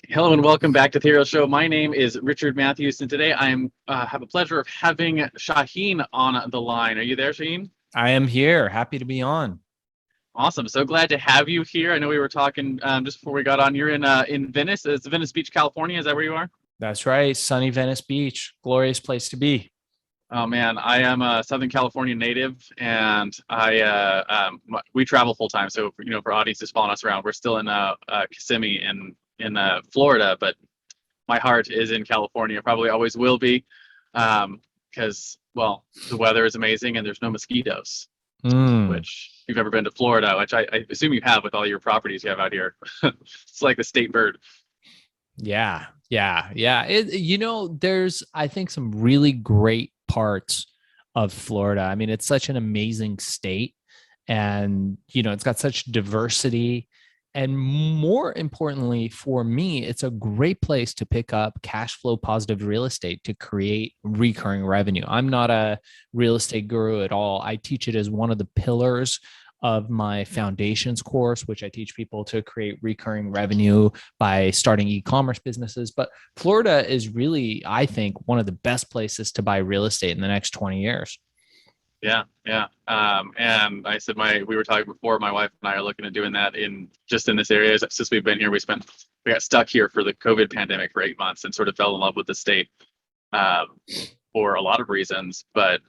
Hello and welcome back to the Hero Show. My name is Richard Matthews, and today I am have a pleasure of having Shaahin on the line. Are you there, Shaahin? I am here. Happy to be on. Awesome. So glad to have you here. I know we were talking just before we got on. You're in Venice. It's Venice Beach, California. Is that where you are? That's right. Sunny Venice Beach. Glorious place to be. Oh man, I am a Southern California native, and we travel full time. So for audiences following us around, we're still in Kissimmee in Florida, but my heart is in California. Probably always will be, because well, the weather is amazing and there's no mosquitoes. Mm, Which if you've ever been to Florida, which I assume you have with all your properties you have out here. It's like the state bird. yeah. There's, I think, some really great parts of Florida. I mean, it's such an amazing state and, it's got such diversity. And more importantly, for me, it's a great place to pick up cash flow positive real estate to create recurring revenue. I'm not a real estate guru at all. I teach it as one of the pillars of my foundations course, which I teach people to create recurring revenue by starting e-commerce businesses. But Florida is really, I think, one of the best places to buy real estate in the next 20 years. Yeah. And I said we were talking before. My wife and I are looking at doing that in this area. Since we've been here, we got stuck here for the COVID pandemic for 8 months and sort of fell in love with the state for a lot of reasons. But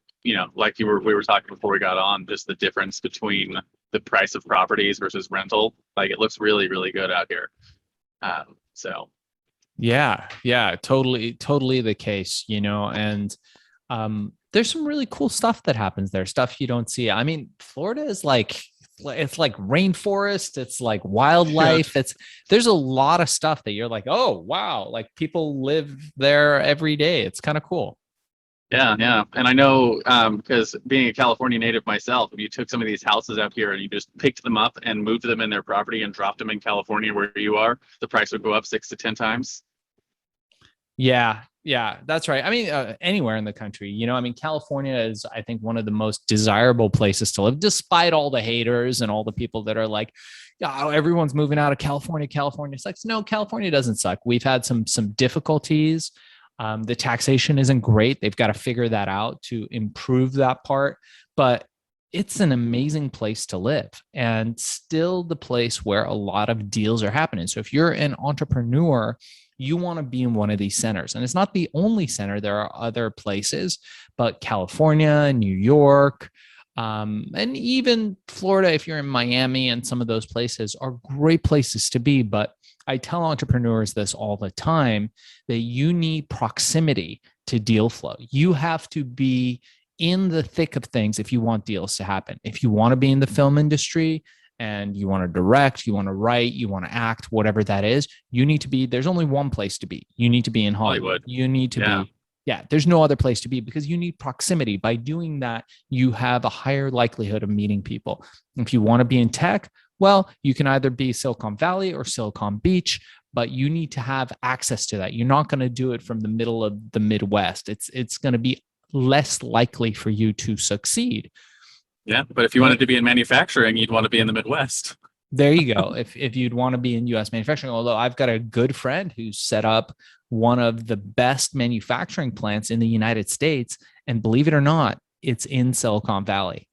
like we were talking before we got on, just the difference between the price of properties versus rental. Like it looks really, really good out here. So Yeah, totally the case, and there's some really cool stuff that happens there, stuff you don't see. I mean, Florida is it's like rainforest, it's like yeah. wildlife. There's a lot of stuff that you're like, oh wow, like people live there every day. It's kind of cool. Yeah. And I know because being a California native myself, if you took some of these houses out here and you just picked them up and moved them in their property and dropped them in California where you are, the price would go up 6 to 10 times. Yeah, that's right. I mean, anywhere in the country, I mean, California is, I think, one of the most desirable places to live, despite all the haters and all the people that are like, oh, everyone's moving out of California. California sucks. No, California doesn't suck. We've had some difficulties. The taxation isn't great. They've got to figure that out to improve that part. But it's an amazing place to live and still the place where a lot of deals are happening. So if you're an entrepreneur, you want to be in one of these centers. And it's not the only center. There are other places, but California, New York, and even Florida, if you're in Miami and some of those places are great places to be. But I tell entrepreneurs this all the time, that you need proximity to deal flow. You have to be in the thick of things if you want deals to happen. If you want to be in the film industry and you want to direct, you want to write, you want to act, whatever that is, you need to be, there's only one place to be. You need to be in Hollywood. You need to Yeah. be, yeah, there's no other place to be because you need proximity. By doing that, you have a higher likelihood of meeting people. If you want to be in tech, well, you can either be Silicon Valley or Silicon Beach, but you need to have access to that. You're not going to do it from the middle of the Midwest. It's going to be less likely for you to succeed. Yeah, but if you wanted to be in manufacturing, you'd want to be in the Midwest. There you go. If you'd want to be in US manufacturing, although I've got a good friend who's set up one of the best manufacturing plants in the United States. And believe it or not, it's in Silicon Valley.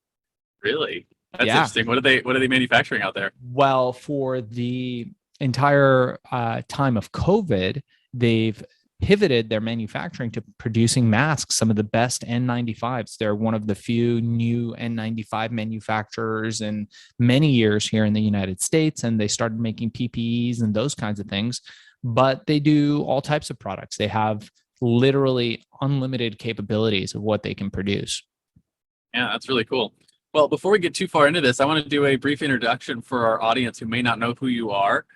Really? That's Yeah. interesting. What are they manufacturing out there? Well, for the entire time of COVID, they've pivoted their manufacturing to producing masks, some of the best N95s. They're one of the few new N95 manufacturers in many years here in the United States. And they started making PPEs and those kinds of things. But they do all types of products. They have literally unlimited capabilities of what they can produce. Yeah, that's really cool. Well, before we get too far into this, I want to do a brief introduction for our audience who may not know who you are.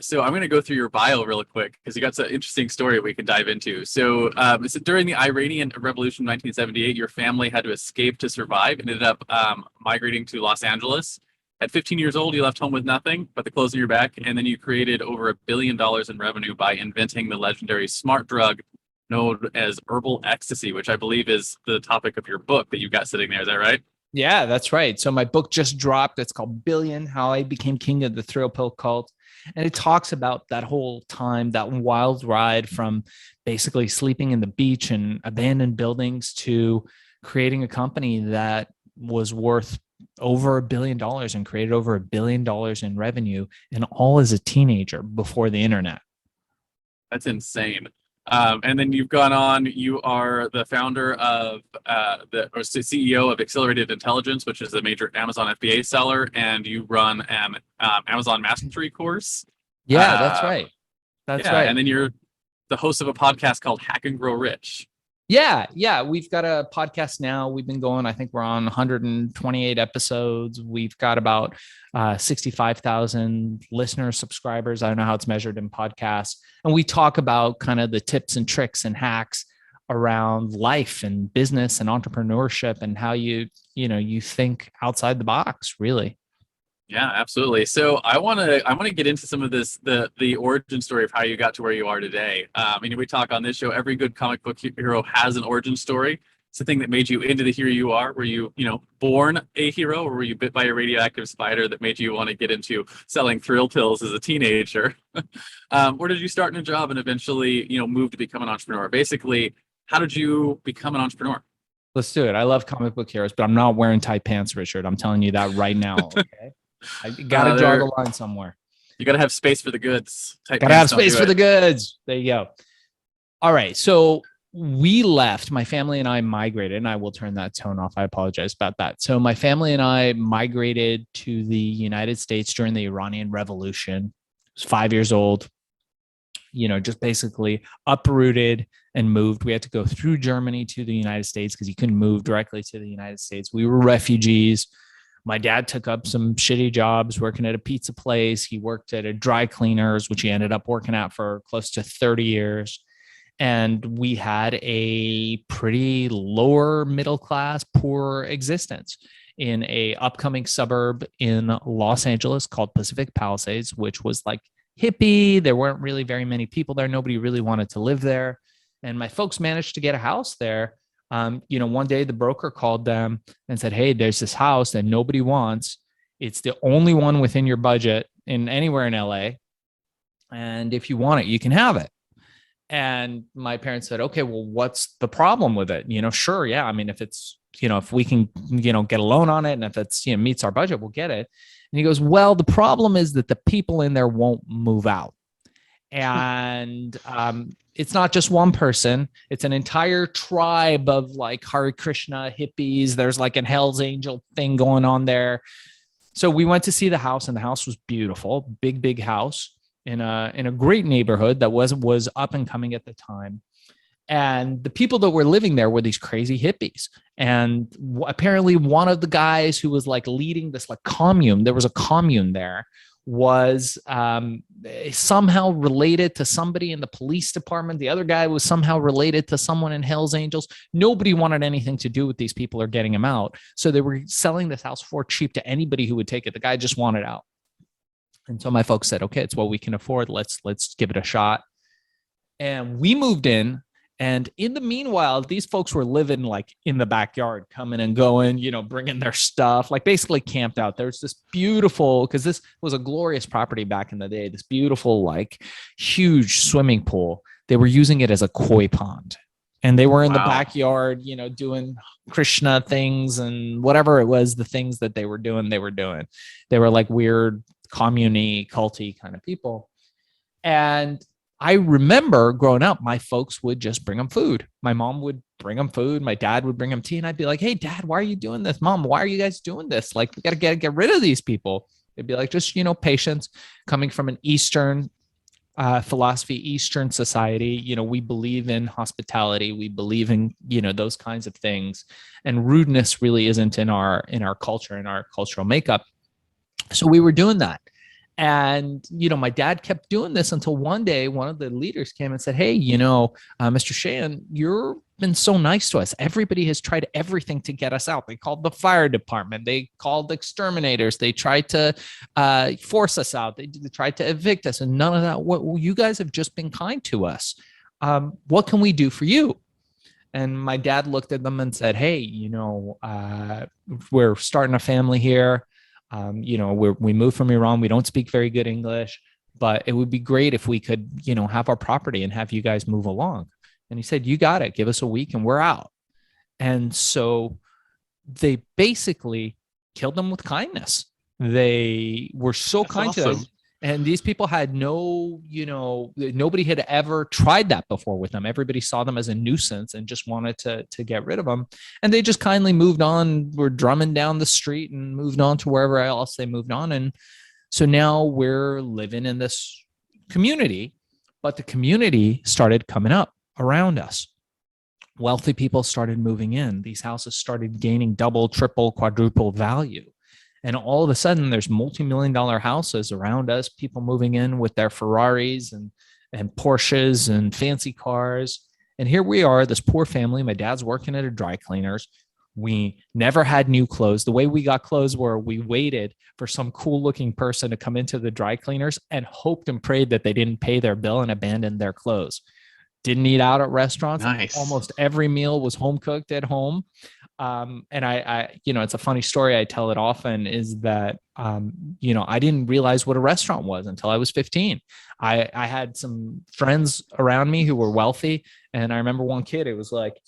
So I'm going to go through your bio real quick because you got some interesting story we can dive into. So during the Iranian Revolution in 1978, your family had to escape to survive and ended up migrating to Los Angeles. At 15 years old, you left home with nothing but the clothes on your back, and then you created over $1 billion in revenue by inventing the legendary smart drug known as herbal ecstasy, which I believe is the topic of your book that you got sitting there. Is that right? Yeah, that's right. So my book just dropped. It's called Billion: How I Became King of the Thrill Pill Cult. And it talks about that whole time, that wild ride from basically sleeping in the beach and abandoned buildings to creating a company that was worth over $1 billion and created over $1 billion in revenue, and all as a teenager before the internet. That's insane. And then you've gone on, you are the founder of or CEO of Accelerated Intelligence, which is a major Amazon FBA seller, and you run an Amazon Mastery course. Yeah, that's right. That's yeah, right. and then you're the host of a podcast called Hack and Grow Rich. Yeah. We've got a podcast now. We've been going, I think we're on 128 episodes. We've got about 65,000 listeners, subscribers. I don't know how it's measured in podcasts. And we talk about kind of the tips and tricks and hacks around life and business and entrepreneurship and how you think outside the box, really. Yeah, absolutely. So I want to get into some of this, the origin story of how you got to where you are today. We talk on this show, every good comic book hero has an origin story. It's the thing that made you into the hero you are. Were you, born a hero, or were you bit by a radioactive spider that made you want to get into selling thrill pills as a teenager? Or did you start in a job and eventually, move to become an entrepreneur? Basically, how did you become an entrepreneur? Let's do it. I love comic book heroes, but I'm not wearing tight pants, Richard. I'm telling you that right now. Okay. I got to draw the line somewhere. You got to have space for the goods. Got to have space for the goods. There you go. All right. So we left, my family and I migrated, and I will turn that tone off. I apologize about that. So my family and I migrated to the United States during the Iranian Revolution. I was 5 years old, just basically uprooted and moved. We had to go through Germany to the United States because you couldn't move directly to the United States. We were refugees. My dad took up some shitty jobs working at a pizza place. He worked at a dry cleaners, which he ended up working at for close to 30 years. And we had a pretty lower middle class, poor existence in a upcoming suburb in Los Angeles called Pacific Palisades, which was like hippie. There weren't really very many people there. Nobody really wanted to live there. And my folks managed to get a house there. One day the broker called them and said, "Hey, there's this house that nobody wants. It's the only one within your budget in anywhere in LA. And if you want it, you can have it." And my parents said, "Okay, well, what's the problem with it? Sure. Yeah. I mean, if it's, if we can, get a loan on it and if it's, meets our budget, we'll get it." And he goes, "Well, the problem is that the people in there won't move out. And it's not just one person. It's an entire tribe of like Hare Krishna hippies. There's like an Hell's Angel thing going on there." So we went to see the house, and the house was beautiful, big house in a great neighborhood that was up and coming at the time. And the people that were living there were these crazy hippies. And apparently one of the guys who was like leading this like commune, there was a commune there, was somehow related to somebody in the police department. The other guy was somehow related to someone in Hell's Angels. Nobody wanted anything to do with these people or getting them out. So they were selling this house for cheap to anybody who would take it. The guy just wanted out. And so my folks said, "Okay, it's what we can afford. Let's give it a shot." And we moved in. And in the meanwhile, these folks were living like in the backyard, coming and going, bringing their stuff, like basically camped out. There's this beautiful, because this was a glorious property back in the day, this beautiful, like huge swimming pool. They were using it as a koi pond. And they were in the backyard, doing Krishna things and whatever it was, the things that they were doing. They were like weird commune-y, culty kind of people. And I remember growing up, my folks would just bring them food. My mom would bring them food. My dad would bring them tea. And I'd be like, "Hey, Dad, why are you doing this? Mom, why are you guys doing this? Like, we got to get rid of these people." They'd be like, "Just, patience." Coming from an Eastern philosophy, Eastern society, we believe in hospitality. We believe in, those kinds of things. And rudeness really isn't in our culture, in our cultural makeup. So we were doing that. And, my dad kept doing this until one day, one of the leaders came and said, "Hey, Mr. Shaahin, you've been so nice to us. Everybody has tried everything to get us out. They called the fire department. They called exterminators. They tried to force us out. They tried to evict us, and none of that. You guys have just been kind to us. What can we do for you?" And my dad looked at them and said, "Hey, we're starting a family here. We moved from Iran. We don't speak very good English. but it would be great if we could, have our property and have you guys move along. And he said, you got it. Give us a week and we're out. And so they basically killed them with kindness. They were so That's kind to awesome. us. And these people had nobody had ever tried that before with them. Everybody saw them as a nuisance and just wanted to get rid of them. And they just kindly moved on, were drumming down the street and moved on to wherever else they moved on. And so now we're living in this community, but the community started coming up around us. Wealthy people started moving in. These houses started gaining double, triple, quadruple value. And all of a sudden, there's multi-million-dollar houses around us, people moving in with their Ferraris and Porsches and fancy cars. And here we are, this poor family. My dad's working at a dry cleaners. We never had new clothes. The way we got clothes were we waited for some cool-looking person to come into the dry cleaners and hoped and prayed that they didn't pay their bill and abandon their clothes. Didn't eat out at restaurants. Nice. Almost every meal was home cooked at home. And I, it's a funny story. I tell it often is that, I didn't realize what a restaurant was until I was 15. I had some friends around me who were wealthy. And I remember one kid, it was like,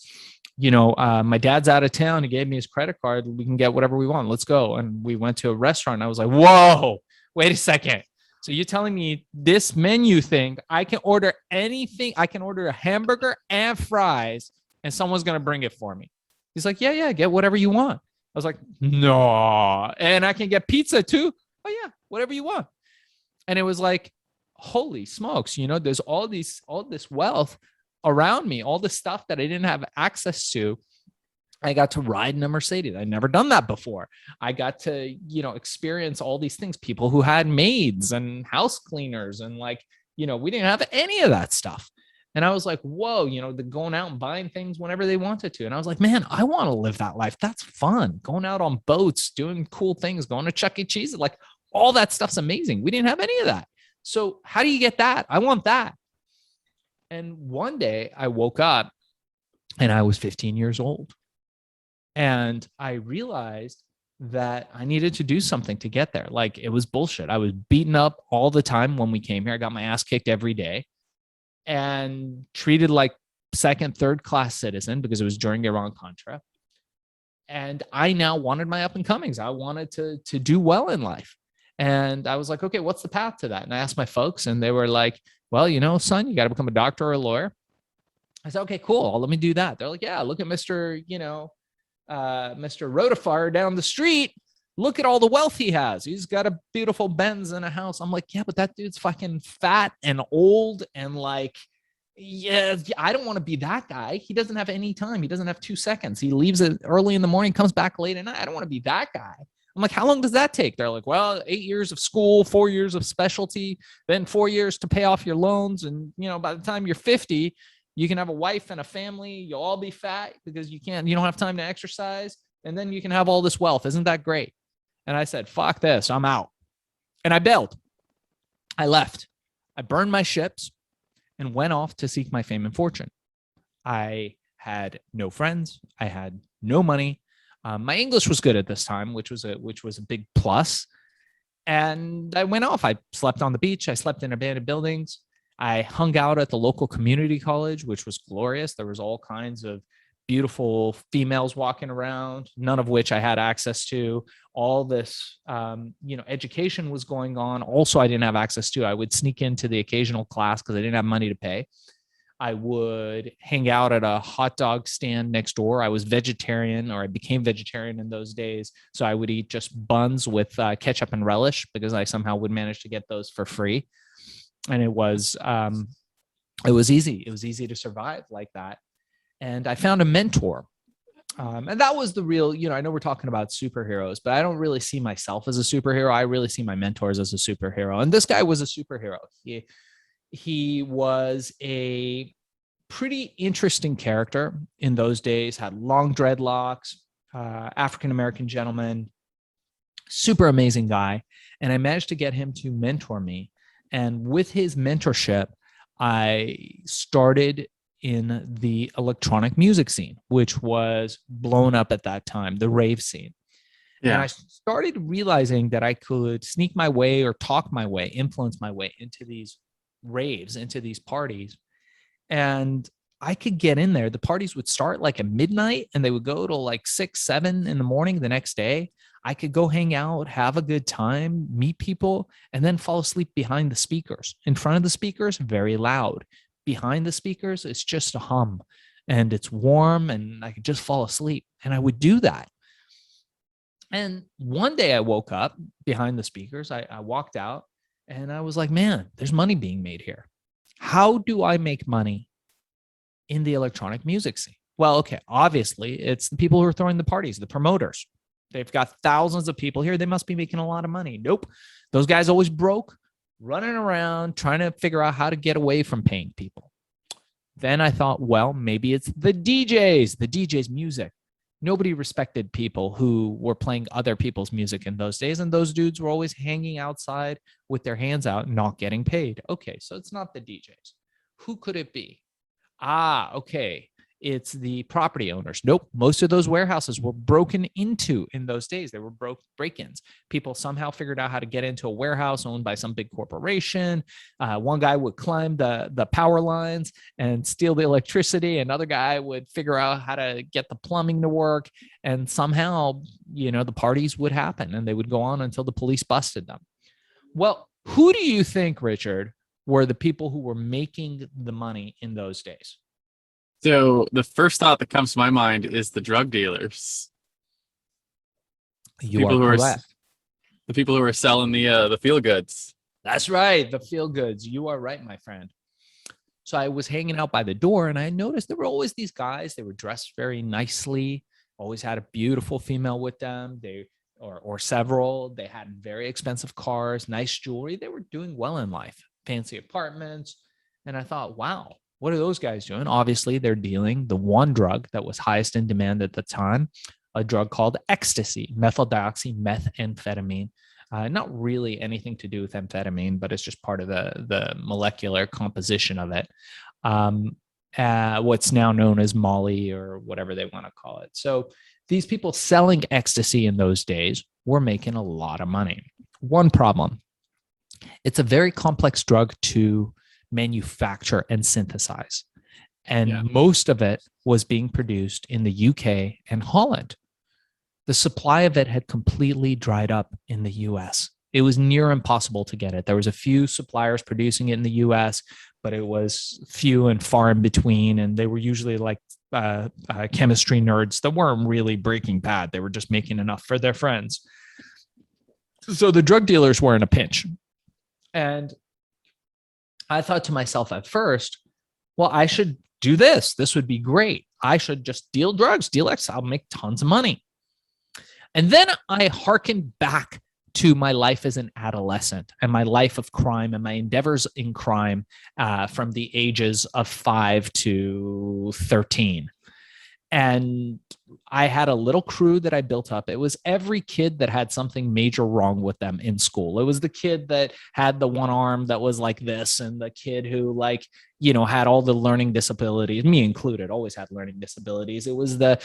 my dad's out of town. He gave me his credit card. We can get whatever we want. Let's go. And we went to a restaurant. And I was like, whoa, wait a second. So you're telling me this menu thing, I can order anything. I can order a hamburger and fries and someone's going to bring it for me. He's like, yeah, get whatever you want. I was like, no. And I can get pizza too. Oh yeah, whatever you want. And it was like, holy smokes, there's all this wealth around me, all the stuff that I didn't have access to. I got to ride in a Mercedes. I'd never done that before. I got to, experience all these things, people who had maids and house cleaners and we didn't have any of that stuff. And I was like, whoa, the going out and buying things whenever they wanted to. And I was like, man, I want to live that life. That's fun. Going out on boats, doing cool things, going to Chuck E. Cheese, like all that stuff's amazing. We didn't have any of that. So how do you get that? I want that. And one day I woke up and I was 15 years old. And I realized that I needed to do something to get there. Like it was bullshit. I was beaten up all the time when we came here. I got my ass kicked every day and treated like second, third class citizen because it was during Iran-Contra. And I now wanted my up and comings. I wanted to do well in life. And I was like, okay, what's the path to that? And I asked my folks and they were like, well, son, you got to become a doctor or a lawyer. I said, okay, cool. Let me do that. They're like, yeah, look at Mr. Rotafire down the street. Look at all the wealth he has. He's got a beautiful Benz and a house. I'm like, yeah, but that dude's fucking fat and old and yeah, I don't want to be that guy. He doesn't have any time. He doesn't have 2 seconds. He leaves it early in the morning, comes back late at night. I don't want to be that guy. I'm like, how long does that take? They're like, well, 8 years of school, 4 years of specialty, then 4 years to pay off your loans. And, by the time you're 50, you can have a wife and a family. You'll all be fat because you don't have time to exercise. And then you can have all this wealth. Isn't that great? And I said, fuck this, I'm out. And I bailed. I left. I burned my ships and went off to seek my fame and fortune. I had no friends. I had no money. My English was good at this time, which was a big plus. And I went off. I slept on the beach. I slept in abandoned buildings. I hung out at the local community college, which was glorious. There was all kinds of beautiful females walking around, none of which I had access to. All this, education was going on. Also, I didn't have access to. I would sneak into the occasional class because I didn't have money to pay. I would hang out at a hot dog stand next door. I was vegetarian, or I became vegetarian in those days. So I would eat just buns with ketchup and relish because I somehow would manage to get those for free. And it was easy. It was easy to survive like that. And I found a mentor. And that was the real, I know we're talking about superheroes, but I don't really see myself as a superhero. I really see my mentors as a superhero. And this guy was a superhero. He was a pretty interesting character in those days, had long dreadlocks, African-American gentleman, super amazing guy. And I managed to get him to mentor me. And with his mentorship, I started in the electronic music scene, which was blown up at that time, the rave scene. And Yeah. I started realizing that I could sneak my way or talk my way, influence my way into these raves, into these parties. And I could get in there. The parties would start like at midnight and they would go till like 6, 7 in the morning the next day. I could go hang out, have a good time, meet people, and then fall asleep behind the speakers. In front of the speakers, very loud. Behind the speakers, it's just a hum and it's warm and I could just fall asleep. And I would do that. And one day I woke up behind the speakers. I walked out and I was like, man, there's money being made here. How do I make money in the electronic music scene? Well, okay, obviously it's the people who are throwing the parties, the promoters. They've got thousands of people here. They must be making a lot of money. Nope. Those guys always broke, running around, trying to figure out how to get away from paying people. Then I thought, well, maybe it's the DJs' music. Nobody respected people who were playing other people's music in those days. And those dudes were always hanging outside with their hands out, not getting paid. Okay, so it's not the DJs. Who could it be? Okay. It's the property owners. Nope. Most of those warehouses were broken into in those days. They were break-ins. People somehow figured out how to get into a warehouse owned by some big corporation. One guy would climb the power lines and steal the electricity. Another guy would figure out how to get the plumbing to work. And somehow, the parties would happen and they would go on until the police busted them. Well, who do you think, Richard, were the people who were making the money in those days? So the first thought that comes to my mind is the drug dealers. You are correct. The people who are selling the feel goods. That's right. The feel goods. You are right, my friend. So I was hanging out by the door and I noticed there were always these guys. They were dressed very nicely, always had a beautiful female with them. Or several. They had very expensive cars, nice jewelry. They were doing well in life, fancy apartments. And I thought, wow, what are those guys doing? Obviously, they're dealing the one drug that was highest in demand at the time, a drug called ecstasy, methamphetamine. Not really anything to do with amphetamine, but it's just part of the molecular composition of it. What's now known as Molly or whatever they want to call it. So these people selling ecstasy in those days were making a lot of money. One problem, it's a very complex drug to manufacture and synthesize. And most of it was being produced in the UK and Holland. The supply of it had completely dried up in the US. It was near impossible to get it. There was a few suppliers producing it in the US, but it was few and far in between. And they were usually like chemistry nerds that weren't really breaking bad. They were just making enough for their friends. So the drug dealers were in a pinch. And I thought to myself at first, well, I should do this. This would be great. I should just deal drugs, deal X. I'll make tons of money. And then I hearkened back to my life as an adolescent and my life of crime and my endeavors in crime from the ages of 5 to 13. And I had a little crew that I built up. It was every kid that had something major wrong with them in school. It was the kid that had the one arm that was like this, and the kid who had all the learning disabilities, me included, always had learning disabilities. It was the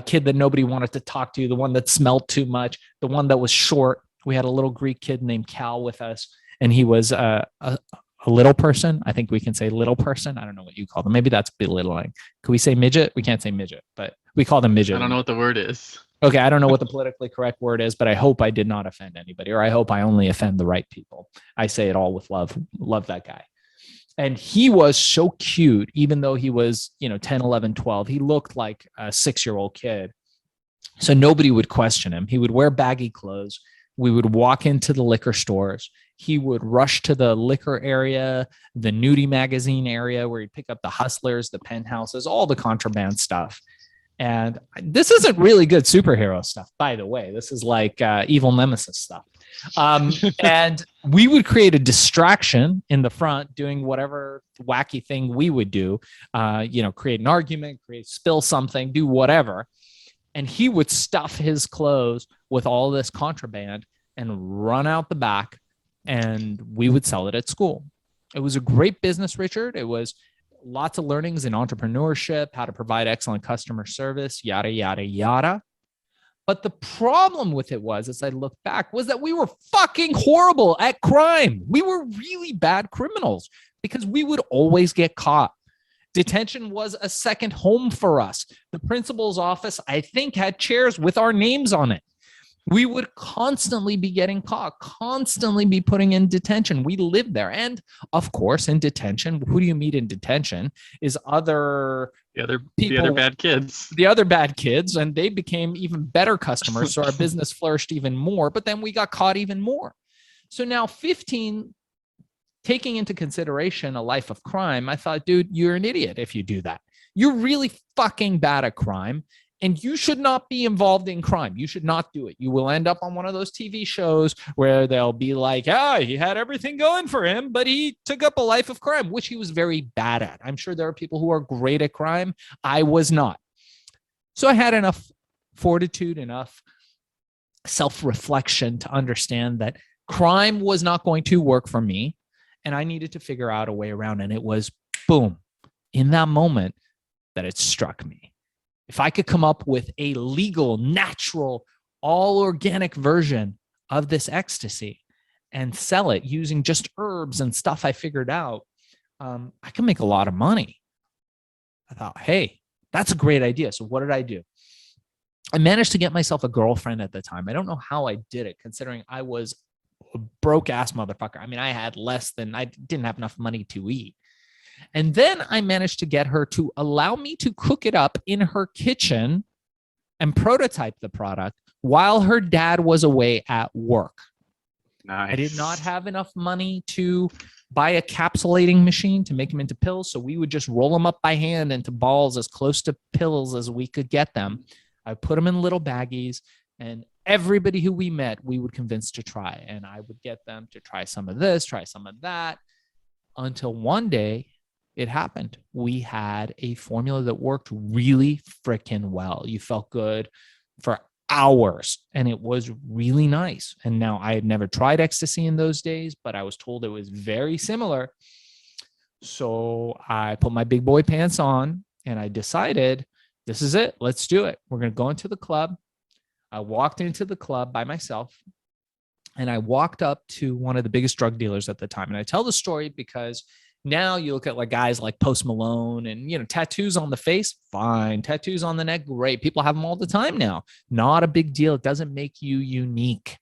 kid that nobody wanted to talk to, the one that smelled too much, the one that was short. We had a little Greek kid named Cal with us, and he was a little person. I think we can say little person. I don't know what you call them. Maybe that's belittling. Can we say midget? We can't say midget, but we call them midget. I don't know what the word is. Okay, I don't know what the politically correct word is, but I hope I did not offend anybody, or I hope I only offend the right people. I say it all with love. Love that guy. And he was so cute, even though he was, 10, 11, 12. He looked like a 6-year-old kid. So nobody would question him. He would wear baggy clothes. We would walk into the liquor stores. He would rush to the liquor area, the nudie magazine area where he'd pick up the Hustlers, the Penthouses, all the contraband stuff. And this isn't really good superhero stuff, by the way. This is like evil nemesis stuff. And we would create a distraction in the front doing whatever wacky thing we would do, create an argument, spill something, do whatever. And he would stuff his clothes with all this contraband and run out the back, and we would sell it at school. It was a great business, Richard. It was lots of learnings in entrepreneurship, how to provide excellent customer service, yada, yada, yada. But the problem with it was, as I look back, was that we were fucking horrible at crime. We were really bad criminals because we would always get caught. Detention was a second home for us. The principal's office, I think, had chairs with our names on it. We would constantly be getting caught, constantly be putting in detention. We lived there. And of course, in detention, who do you meet in detention is other the other bad kids. The other bad kids, and they became even better customers. So our business flourished even more, but then we got caught even more. So now 15, taking into consideration a life of crime, I thought, dude, you're an idiot if you do that. You're really fucking bad at crime. And you should not be involved in crime. You should not do it. You will end up on one of those TV shows where they'll be like, he had everything going for him, but he took up a life of crime, which he was very bad at. I'm sure there are people who are great at crime. I was not. So I had enough fortitude, enough self-reflection to understand that crime was not going to work for me. And I needed to figure out a way around. And it was boom, in that moment that it struck me. If I could come up with a legal, natural, all organic version of this ecstasy and sell it using just herbs and stuff I figured out, I can make a lot of money. I thought, hey, that's a great idea. So what did I do? I managed to get myself a girlfriend at the time. I don't know how I did it, considering I was a broke ass motherfucker. I mean, I didn't have enough money to eat. And then I managed to get her to allow me to cook it up in her kitchen and prototype the product while her dad was away at work. Nice. I did not have enough money to buy a capsulating machine to make them into pills. So we would just roll them up by hand into balls as close to pills as we could get them. I put them in little baggies, and everybody who we met, we would convince to try. And I would get them to try some of this, try some of that, until one day, it happened. We had a formula that worked really freaking well. You felt good for hours, and it was really nice. And now I had never tried ecstasy in those days, but I was told it was very similar. So I put my big boy pants on and I decided, this is it. Let's do it. We're going to go into the club. I walked into the club by myself, and I walked up to one of the biggest drug dealers at the time. And I tell the story because now you look at like guys like Post Malone and, tattoos on the face, fine. Tattoos on the neck, great. People have them all the time now. Not a big deal. It doesn't make you unique.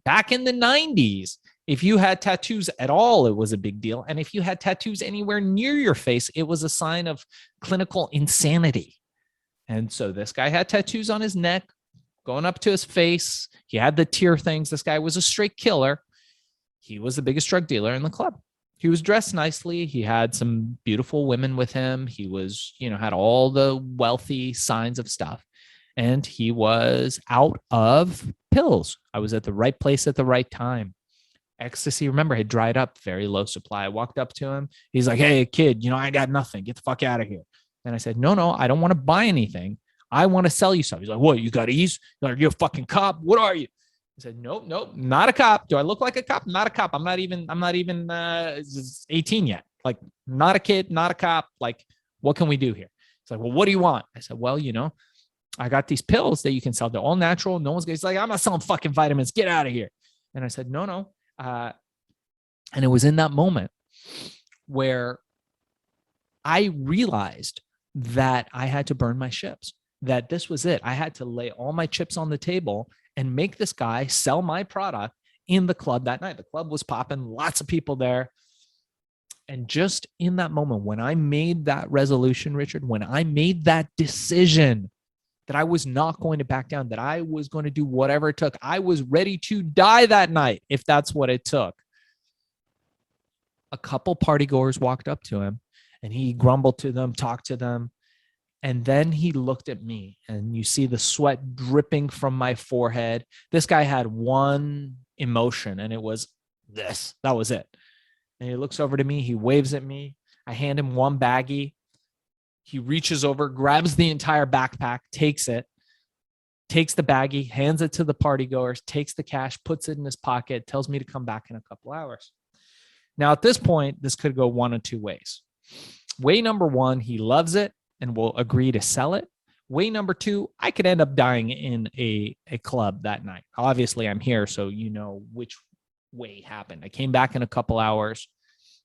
Back in the 90s, if you had tattoos at all, it was a big deal. And if you had tattoos anywhere near your face, it was a sign of clinical insanity. And so this guy had tattoos on his neck, going up to his face. He had the tear things. This guy was a straight killer. He was the biggest drug dealer in the club. He was dressed nicely. He had some beautiful women with him. He was, had all the wealthy signs of stuff. And he was out of pills. I was at the right place at the right time. Ecstasy, remember, had dried up, very low supply. I walked up to him. He's like, hey, kid, I got nothing. Get the fuck out of here. And I said, no, I don't want to buy anything. I want to sell you something. He's like, what, you got ease? You're a fucking cop. What are you? I said, nope, not a cop. Do I look like a cop? Not a cop. I'm not even 18 yet. Like, not a kid, not a cop. Like, what can we do here? He's like, well, what do you want? I said, well, I got these pills that you can sell. They're all natural. No one's he's like, I'm not selling fucking vitamins. Get out of here. And I said, no. And it was in that moment where I realized that I had to burn my ships, that this was it. I had to lay all my chips on the table and make this guy sell my product in the club that night. The club was popping, lots of people there. And just in that moment, when I made that resolution, Richard, when I made that decision that I was not going to back down, that I was going to do whatever it took, I was ready to die that night if that's what it took. A couple partygoers walked up to him and he grumbled to them, talked to them. And then he looked at me, and you see the sweat dripping from my forehead. This guy had one emotion, and it was this. That was it. And he looks over to me. He waves at me. I hand him one baggie. He reaches over, grabs the entire backpack, takes it, takes the baggie, hands it to the partygoers, takes the cash, puts it in his pocket, tells me to come back in a couple hours. Now, at this point, this could go one of two ways. Way number one, he loves it and will agree to sell it. Way number two, I could end up dying in a club that night. Obviously, I'm here, so you know which way happened. I came back in a couple hours.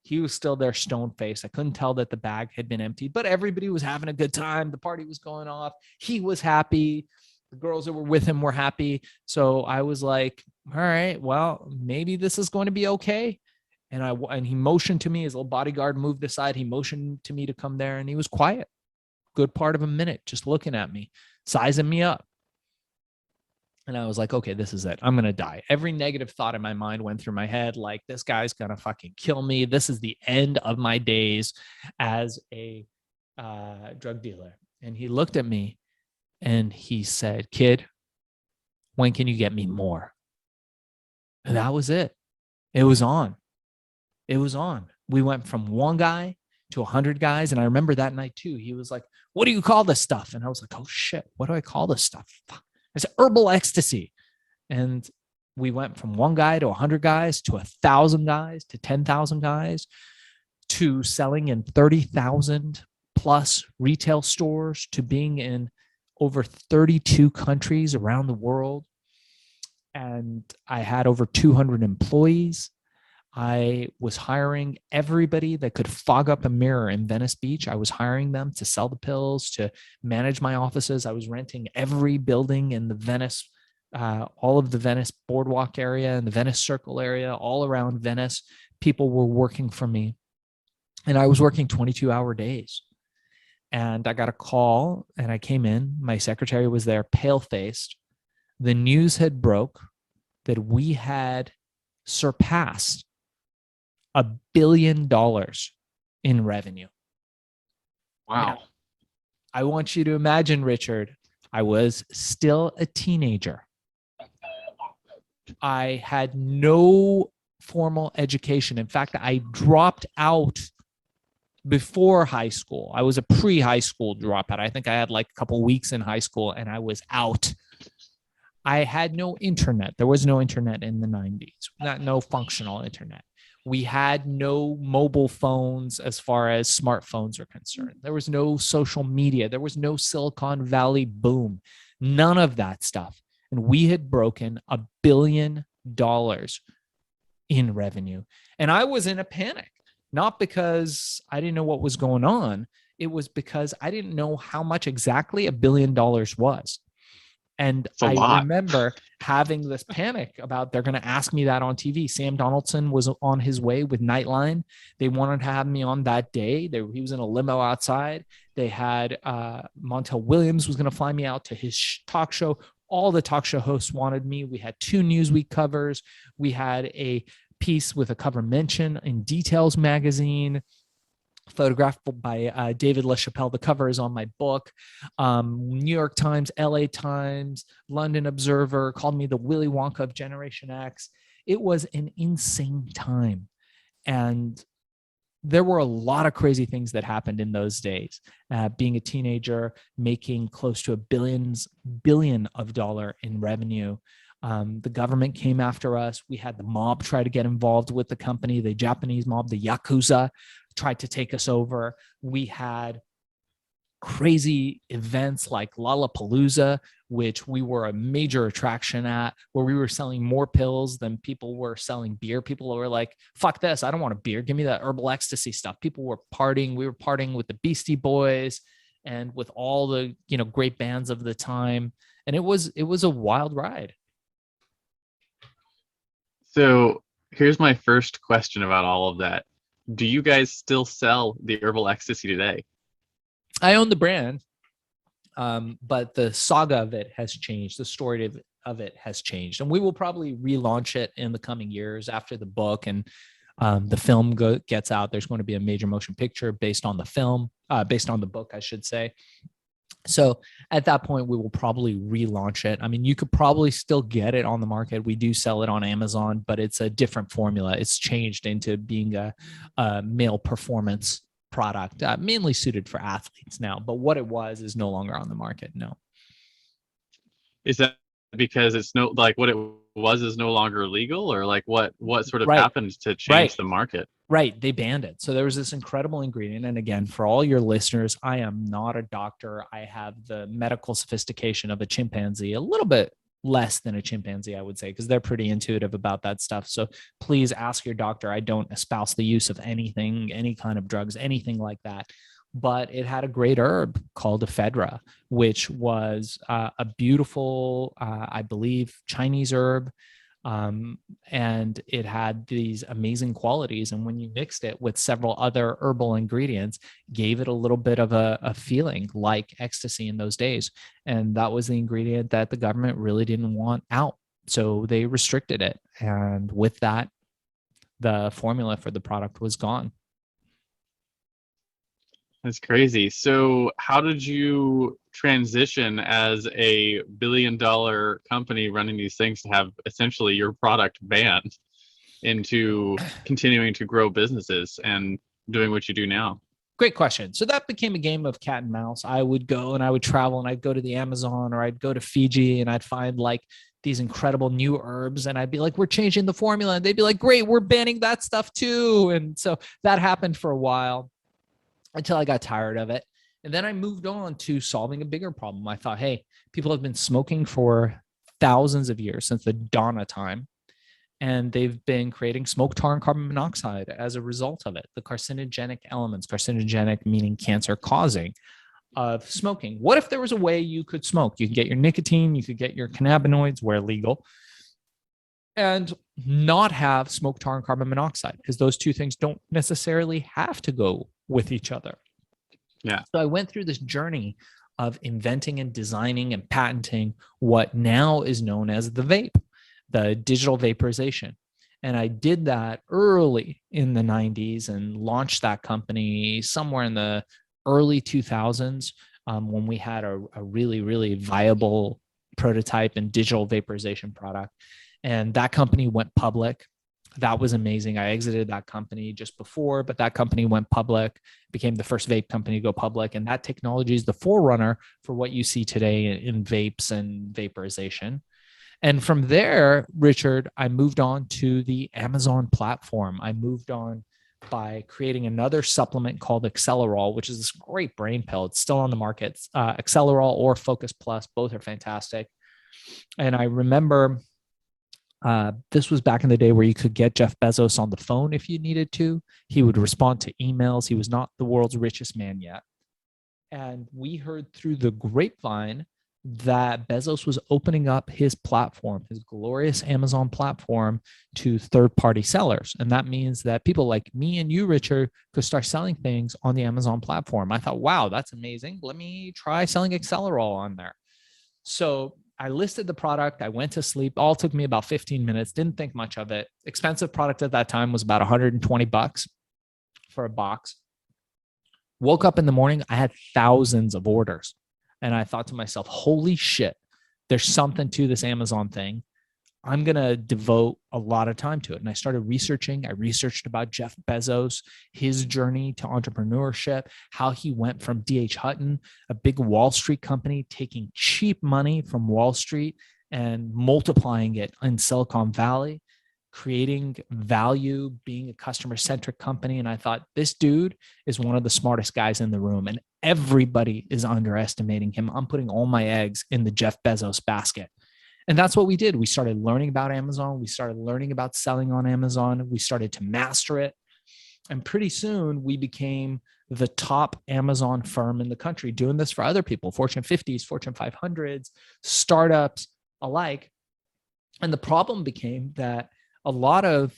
He was still there, stone faced. I couldn't tell that the bag had been emptied, but everybody was having a good time. The party was going off. He was happy. The girls that were with him were happy. So I was like, all right, well, maybe this is going to be okay. And he motioned to me, his little bodyguard moved aside. He motioned to me to come there, and he was quiet. Good part of a minute, just looking at me, sizing me up. And I was like, okay, this is it. I'm going to die. Every negative thought in my mind went through my head. Like, this guy's going to fucking kill me. This is the end of my days as a drug dealer. And he looked at me and he said, kid, when can you get me more? And that was it. It was on. It was on. We went from one guy to 100 guys. And I remember that night too. He was like, what do you call this stuff? And I was like, oh shit, what do I call this stuff? Fuck. I said, herbal ecstasy. And we went from one guy to 100 guys to 1,000 guys to 10,000 guys to selling in 30,000 plus retail stores to being in over 32 countries around the world. And I had over 200 employees. I was hiring everybody that could fog up a mirror in Venice Beach. I was hiring them to sell the pills, to manage my offices. I was renting every building in the Venice, all of the Venice boardwalk area and the Venice Circle area, all around Venice. People were working for me. And I was working 22-hour days. And I got a call and I came in. My secretary was there, pale-faced. The news had broke that we had surpassed $1 billion in revenue. Wow. Now, I want you to imagine, Richard, I was still a teenager. I had no formal education. In fact, I dropped out before high school. I was a pre-high school dropout. I think I had like a couple weeks in high school and I was out. I had no internet. There was no internet in the 90s, no functional internet. We had no mobile phones as far as smartphones are concerned. There was no social media. There was no Silicon Valley boom. None of that stuff. And we had broken $1 billion in revenue. And I was in a panic, not because I didn't know what was going on. It was because I didn't know how much exactly $1 billion was. And I remember having this panic about they're going to ask me that on TV. Sam Donaldson was on his way with Nightline. They wanted to have me on that day. He was in a limo outside. They had Montel Williams was going to fly me out to his talk show. All the talk show hosts wanted me. We had 2 Newsweek covers. We had a piece with a cover mention in Details magazine, photographed by David LaChapelle. The cover is on my book. New York Times, LA Times, London Observer called me the Willy Wonka of Generation X. It was an insane time. And there were a lot of crazy things that happened in those days. Being a teenager, making close to $1 billion in revenue. The government came after us. We had the mob try to get involved with the company, the Japanese mob, the Yakuza tried to take us over. We had crazy events like Lollapalooza, which we were a major attraction at, where we were selling more pills than people were selling beer. People were like, fuck this, I don't want a beer. Give me that herbal ecstasy stuff. People were partying. We were partying with the Beastie Boys and with all the, great bands of the time. And it was a wild ride. So here's my first question about all of that. Do you guys still sell the herbal ecstasy today? I own the brand, but the saga of it has changed. The story of it has changed. And we will probably relaunch it in the coming years after the book and the film gets out. There's going to be a major motion picture based on the film, based on the book, I should say. So at that point, we will probably relaunch it. I mean, you could probably still get it on the market. We do sell it on Amazon, but it's a different formula. It's changed into being a male performance product, mainly suited for athletes now. But what it was is no longer on the market. No. Is that because it's no like what it was is no longer legal, or like what sort of Right, happened to right. change the market? Right. They banned it. So there was this incredible ingredient. And again, for all your listeners, I am not a doctor. I have the medical sophistication of a chimpanzee, a little bit less than a chimpanzee, I would say, because they're pretty intuitive about that stuff. So please ask your doctor. I don't espouse the use of anything, any kind of drugs, anything like that. But it had a great herb called ephedra, which was a beautiful, I believe, Chinese herb, um, and it had these amazing qualities. And when you mixed it with several other herbal ingredients, gave it a little bit of a feeling like ecstasy in those days. And that was the ingredient that the government really didn't want out. So they restricted it. And with that, the formula for the product was gone. That's crazy. So how did you transition as a billion-dollar company running these things to have essentially your product banned into continuing to grow businesses and doing what you do now? Great question. So that became a game of cat and mouse. I would go and I would travel and I'd go to the Amazon or I'd go to Fiji and I'd find like these incredible new herbs. And I'd be like, we're changing the formula. And they'd be like, great, we're banning that stuff too. And so that happened for a while until I got tired of it. And then I moved on to solving a bigger problem. I thought, hey, people have been smoking for thousands of years since the dawn of time. And they've been creating smoke, tar, and carbon monoxide as a result of it. The carcinogenic elements, carcinogenic meaning cancer causing, of smoking. What if there was a way you could smoke? You could get your nicotine, you could get your cannabinoids where legal, and not have smoke, tar, and carbon monoxide, because those two things don't necessarily have to go with each other. Yeah. So I went through this journey of inventing and designing and patenting what now is known as the vape, the digital vaporization. And I did that early in the 90s and launched that company somewhere in the early 2000s, when we had a really, really viable prototype and digital vaporization product. And that company went public. That was amazing. I exited that company just before, but that company went public, became the first vape company to go public. And that technology is the forerunner for what you see today in vapes and vaporization. And from there, Richard, I moved on to the Amazon platform. I moved on by creating another supplement called Accelerol, which is this great brain pill. It's still on the market. Accelerol or Focus Plus, both are fantastic. And I remember this was back in the day where you could get Jeff Bezos on the phone if you needed to. He would respond to emails. He was not the world's richest man yet. And we heard through the grapevine that Bezos was opening up his platform, his glorious Amazon platform, to third-party sellers. And that means that people like me and you, Richard, could start selling things on the Amazon platform. I thought, wow, that's amazing. Let me try selling Accelerol on there. So I listed the product. I went to sleep. All took me about 15 minutes. Didn't think much of it. Expensive product at that time was about $120 for a box. Woke up in the morning. I had thousands of orders. And I thought to myself, holy shit, there's something to this Amazon thing. I'm going to devote a lot of time to it. And I started researching. I researched about Jeff Bezos, his journey to entrepreneurship, how he went from D.H. Hutton, a big Wall Street company, taking cheap money from Wall Street and multiplying it in Silicon Valley, creating value, being a customer-centric company. And I thought, this dude is one of the smartest guys in the room. And everybody is underestimating him. I'm putting all my eggs in the Jeff Bezos basket. And that's what we did. We started learning about Amazon. We started learning about selling on Amazon. We started to master it. And pretty soon we became the top Amazon firm in the country, doing this for other people, Fortune 50s, Fortune 500s, startups alike. And the problem became that a lot of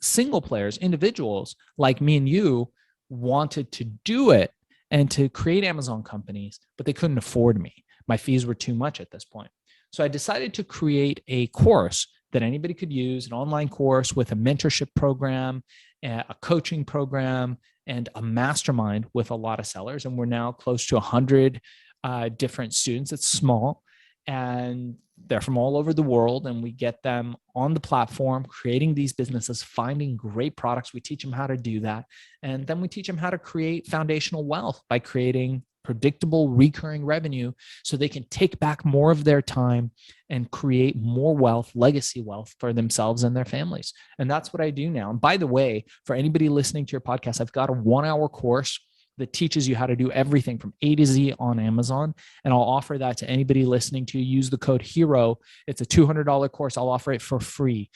single players, individuals like me and you, wanted to do it and to create Amazon companies, but they couldn't afford me. My fees were too much at this point. So I decided to create a course that anybody could use, an online course with a mentorship program, a coaching program, and a mastermind with a lot of sellers. And we're now close to 100 different students. It's small, and they're from all over the world. And we get them on the platform, creating these businesses, finding great products. We teach them how to do that. And then we teach them how to create foundational wealth by creating predictable recurring revenue so they can take back more of their time and create more wealth, legacy wealth for themselves and their families. And that's what I do now. And by the way, for anybody listening to your podcast, I've got a 1-hour course that teaches you how to do everything from A to Z on Amazon. And I'll offer that to anybody listening to use the code HERO. It's a $200 course. I'll offer it for free,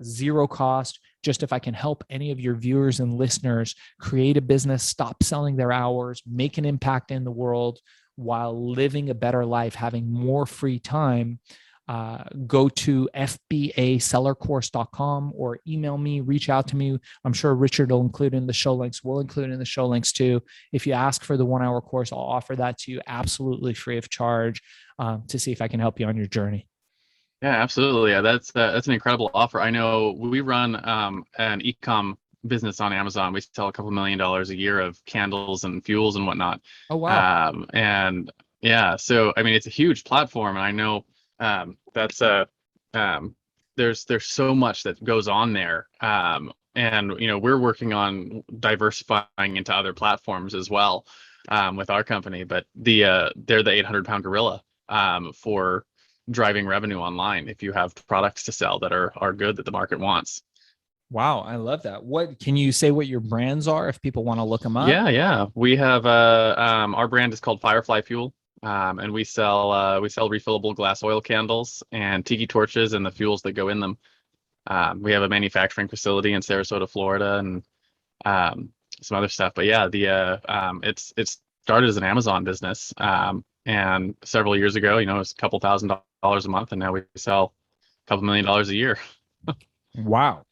zero cost. Just if I can help any of your viewers and listeners create a business, stop selling their hours, make an impact in the world while living a better life, having more free time, go to fbasellercourse.com or email me, reach out to me. I'm sure Richard will include in the show links. We'll include in the show links too. If you ask for the 1-hour course, I'll offer that to you absolutely free of charge to see if I can help you on your journey. Yeah, absolutely. Yeah, that's an incredible offer. I know we run an e-com business on Amazon. We sell a couple $1 million a year of candles and fuels and whatnot. Oh, wow. And yeah, so I mean, it's a huge platform, and I know that's there's so much that goes on there. And we're working on diversifying into other platforms as well with our company. But they're the 800-pound gorilla for driving revenue online if you have products to sell that are good that the market wants. Wow, I love that. What can you say what your brands are if people want to look them up? Yeah. We have our brand is called Firefly Fuel. And we sell refillable glass oil candles and tiki torches and the fuels that go in them. We have a manufacturing facility in Sarasota, Florida, and some other stuff. But yeah, it's started as an Amazon business, and several years ago, it was a couple $1,000 a month, and now we sell a couple $1 million a year. Wow,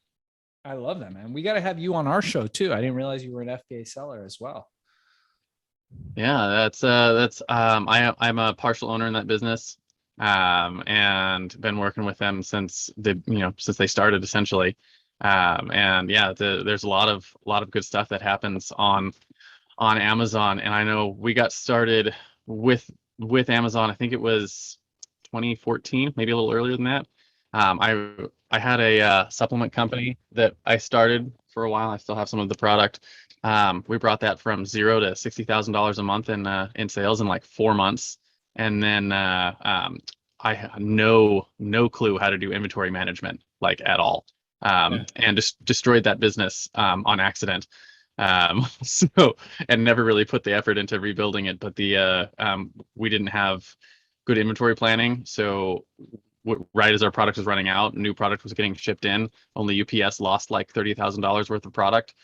I love that, man. We got to have you on our show too. I didn't realize you were an FBA seller as well. Yeah, I'm a partial owner in that business, and been working with them since they started essentially. And yeah, there's a lot of good stuff that happens on Amazon. And I know we got started with Amazon. I think it was 2014, maybe a little earlier than that. I had a supplement company that I started for a while. I still have some of the product. We brought that from $0 to $60,000 a month in sales in like 4 months, and then I had no clue how to do inventory management like at all, and just destroyed that business on accident. So and never really put the effort into rebuilding it. But we didn't have good inventory planning, so right as our product was running out, new product was getting shipped in. Only UPS lost like $30,000 worth of product.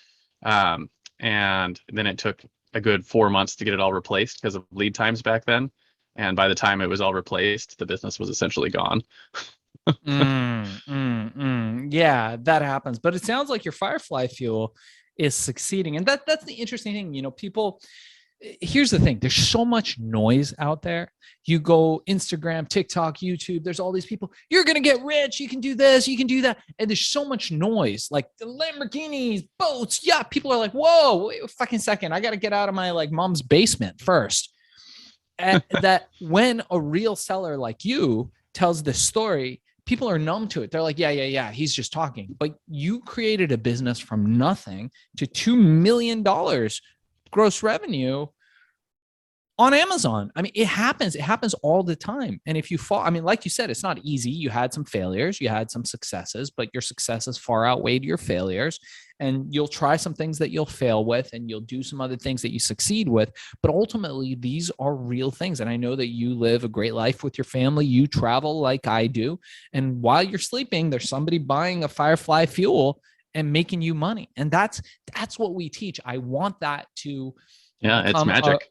And then it took a good 4 months to get it all replaced because of lead times back then. And by the time it was all replaced, the business was essentially gone. Yeah, that happens. But it sounds like your Firefly Fuel is succeeding. And that's the interesting thing. People, here's the thing. There's so much noise out there. You go Instagram, TikTok, YouTube, there's all these people. You're going to get rich. You can do this. You can do that. And there's so much noise, like the Lamborghinis, boats. Yeah. People are like, whoa, wait a fucking second. I got to get out of my mom's basement first. And that when a real seller like you tells this story, people are numb to it. They're like, yeah. He's just talking. But you created a business from nothing to $2 million gross revenue on Amazon. I mean, it happens all the time. And if you fall, like you said, it's not easy. You had some failures, you had some successes, but your successes far outweighed your failures. And you'll try some things that you'll fail with, and you'll do some other things that you succeed with. But ultimately, these are real things. And I know that you live a great life with your family. You travel like I do. And while you're sleeping, there's somebody buying a Firefly Fuel and making you money. And that's what we teach. I want that to it's magic.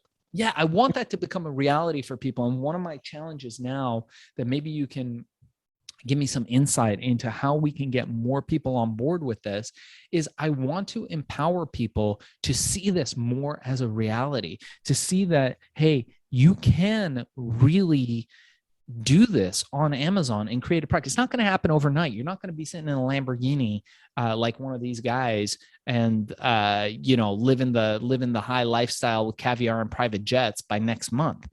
I want that to become a reality for people. And one of my challenges now that maybe you can give me some insight into how we can get more people on board with this is I want to empower people to see this more as a reality, to see that, hey, you can really do this on Amazon and create a product. It's not going to happen overnight. You're not going to be sitting in a Lamborghini like one of these guys and living the high lifestyle with caviar and private jets by next month.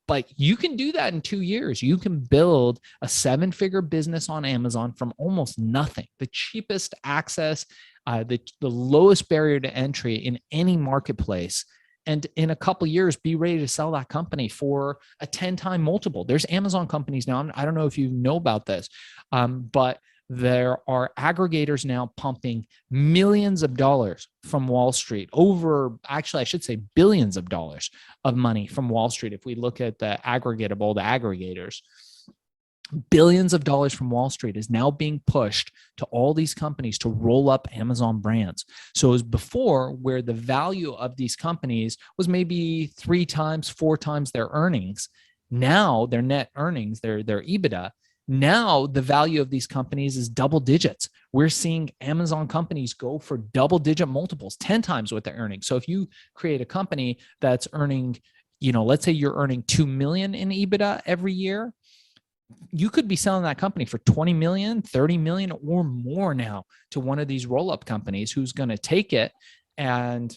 But you can do that in 2 years. You can build a 7-figure business on Amazon from almost nothing. The cheapest access, the lowest barrier to entry in any marketplace and in a couple of years be ready to sell that company for a 10-time multiple. There's Amazon companies now. I don't know if you know about this, but there are aggregators now pumping millions of dollars from Wall Street, actually, I should say billions of dollars of money from Wall Street. If we look at the aggregate of all the aggregators, billions of dollars from Wall Street is now being pushed to all these companies to roll up Amazon brands. So as before, where the value of these companies was maybe 3 times, 4 times their earnings, now their net earnings, their EBITDA, now the value of these companies is double digits. We're seeing Amazon companies go for double digit multiples, 10 times what they're earning. So if you create a company that's earning, let's say you're earning 2 million in EBITDA every year, you could be selling that company for 20 million, 30 million or more now to one of these roll-up companies who's going to take it and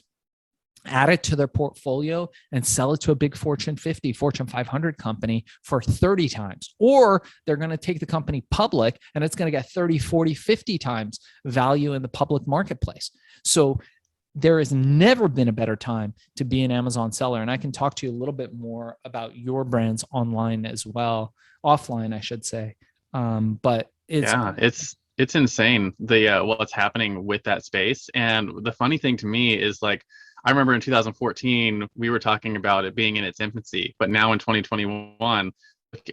add it to their portfolio and sell it to a big Fortune 50, Fortune 500 company for 30 times. Or they're going to take the company public and it's going to get 30, 40, 50 times value in the public marketplace. So there has never been a better time to be an Amazon seller. And I can talk to you a little bit more about your brands online as well, offline, I should say. But it's insane what's happening with that space. And the funny thing to me is like, I remember in 2014, we were talking about it being in its infancy, but now in 2021,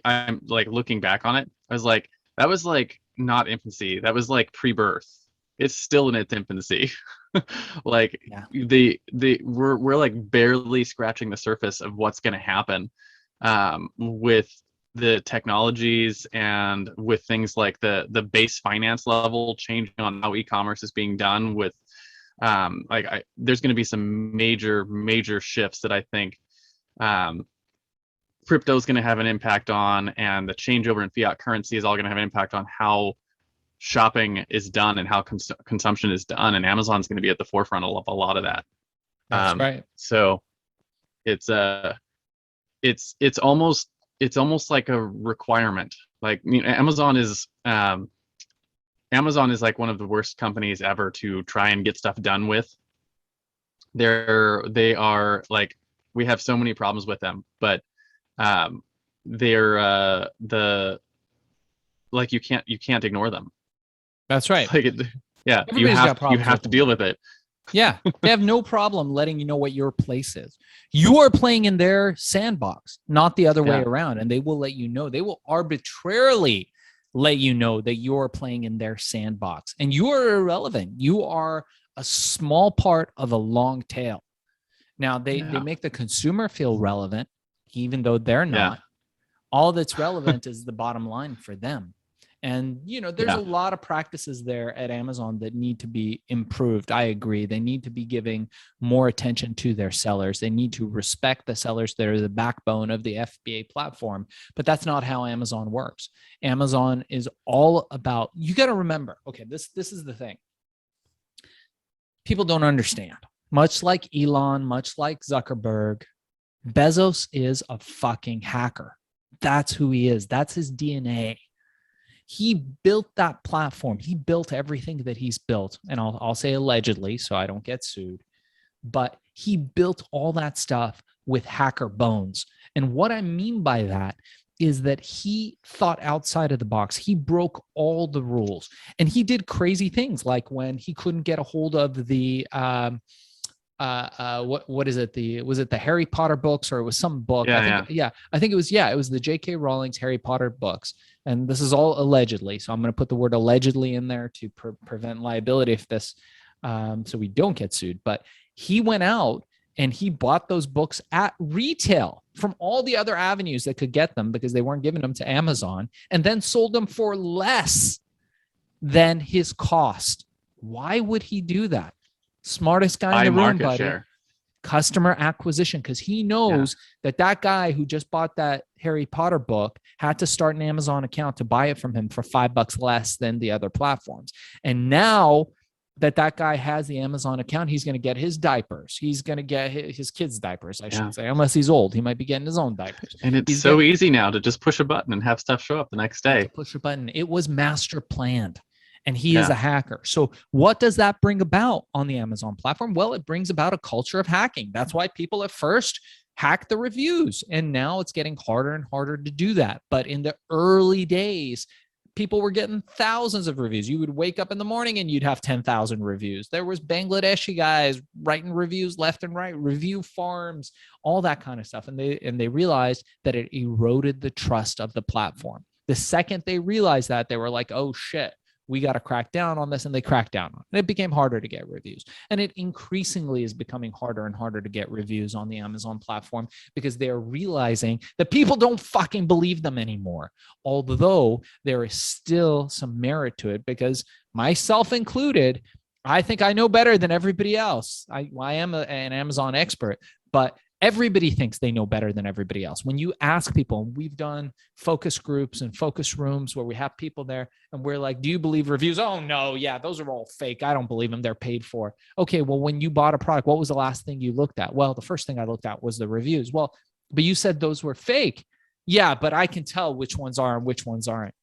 I'm like looking back on it, I was like, that was like not infancy. That was like pre-birth. It's still in its infancy. Like we're like barely scratching the surface of what's going to happen with the technologies and with things like the base finance level changing on how e-commerce is being done with there's going to be some major shifts that I think crypto is going to have an impact on, and the changeover in fiat currency is all going to have an impact on how shopping is done and how consumption is done, and Amazon's going to be at the forefront of a lot of that. That's right. So it's almost like a requirement. Like, Amazon is like one of the worst companies ever to try and get stuff done with. They are like, we have so many problems with them, but they're like you can't ignore them. That's right. Like you have to deal with it. Yeah, they have no problem letting you know what your place is. You are playing in their sandbox, not the other way around, and they will let you know. They will arbitrarily let you know that you're playing in their sandbox and you are irrelevant. You are a small part of a long tail. Now they make the consumer feel relevant, even though they're not. All that's relevant is the bottom line for them. And, there's a lot of practices there at Amazon that need to be improved. I agree. They need to be giving more attention to their sellers. They need to respect the sellers that are the backbone of the FBA platform. But that's not how Amazon works. Amazon is all about, you got to remember, okay, this is the thing. People don't understand. Much like Elon, much like Zuckerberg, Bezos is a fucking hacker. That's who he is. That's his DNA. He built that platform. He built everything that he's built. And I'll say allegedly, so I don't get sued, but he built all that stuff with hacker bones. And what I mean by that is that he thought outside of the box. He broke all the rules and he did crazy things, like when he couldn't get a hold of the, what is it? Was it the Harry Potter books, or it was some book? I think it was the J.K. Rowling's Harry Potter books. And this is all allegedly. So I'm going to put the word allegedly in there to prevent liability if this, so we don't get sued. But he went out and he bought those books at retail from all the other avenues that could get them, because they weren't giving them to Amazon, and then sold them for less than his cost. Why would he do that? Smartest guy in the room, buddy. Share. Customer acquisition, because he knows that guy who just bought that Harry Potter book had to start an Amazon account to buy it from him for $5 less than the other platforms. And now that guy has the Amazon account, he's going to get his diapers. He's going to get his kids' diapers, I should say, unless he's old. He might be getting his own diapers. And it's easy now to just push a button and have stuff show up the next day. Push a button. It was master planned. and he is a hacker. So what does that bring about on the Amazon platform? Well, it brings about a culture of hacking. That's why people at first hack the reviews, and now it's getting harder and harder to do that. But in the early days, people were getting thousands of reviews. You would wake up in the morning and you'd have 10,000 reviews. There was Bangladeshi guys writing reviews left and right, review farms, all that kind of stuff. And they realized that it eroded the trust of the platform. The second they realized that, they were like, oh shit, we got to crack down on this. And they cracked down on it. And it became harder to get reviews. And it increasingly is becoming harder and harder to get reviews on the Amazon platform, because they're realizing that people don't fucking believe them anymore. Although there is still some merit to it, because myself included, I think I know better than everybody else. I am an Amazon expert, but everybody thinks they know better than everybody else. When you ask people, and we've done focus groups and focus rooms where we have people there and we're like, do you believe reviews? Oh no, yeah, those are all fake. I don't believe them. They're paid for. Okay, well, when you bought a product, what was the last thing you looked at? Well, the first thing I looked at was the reviews. Well, but you said those were fake. Yeah, but I can tell which ones are and which ones aren't.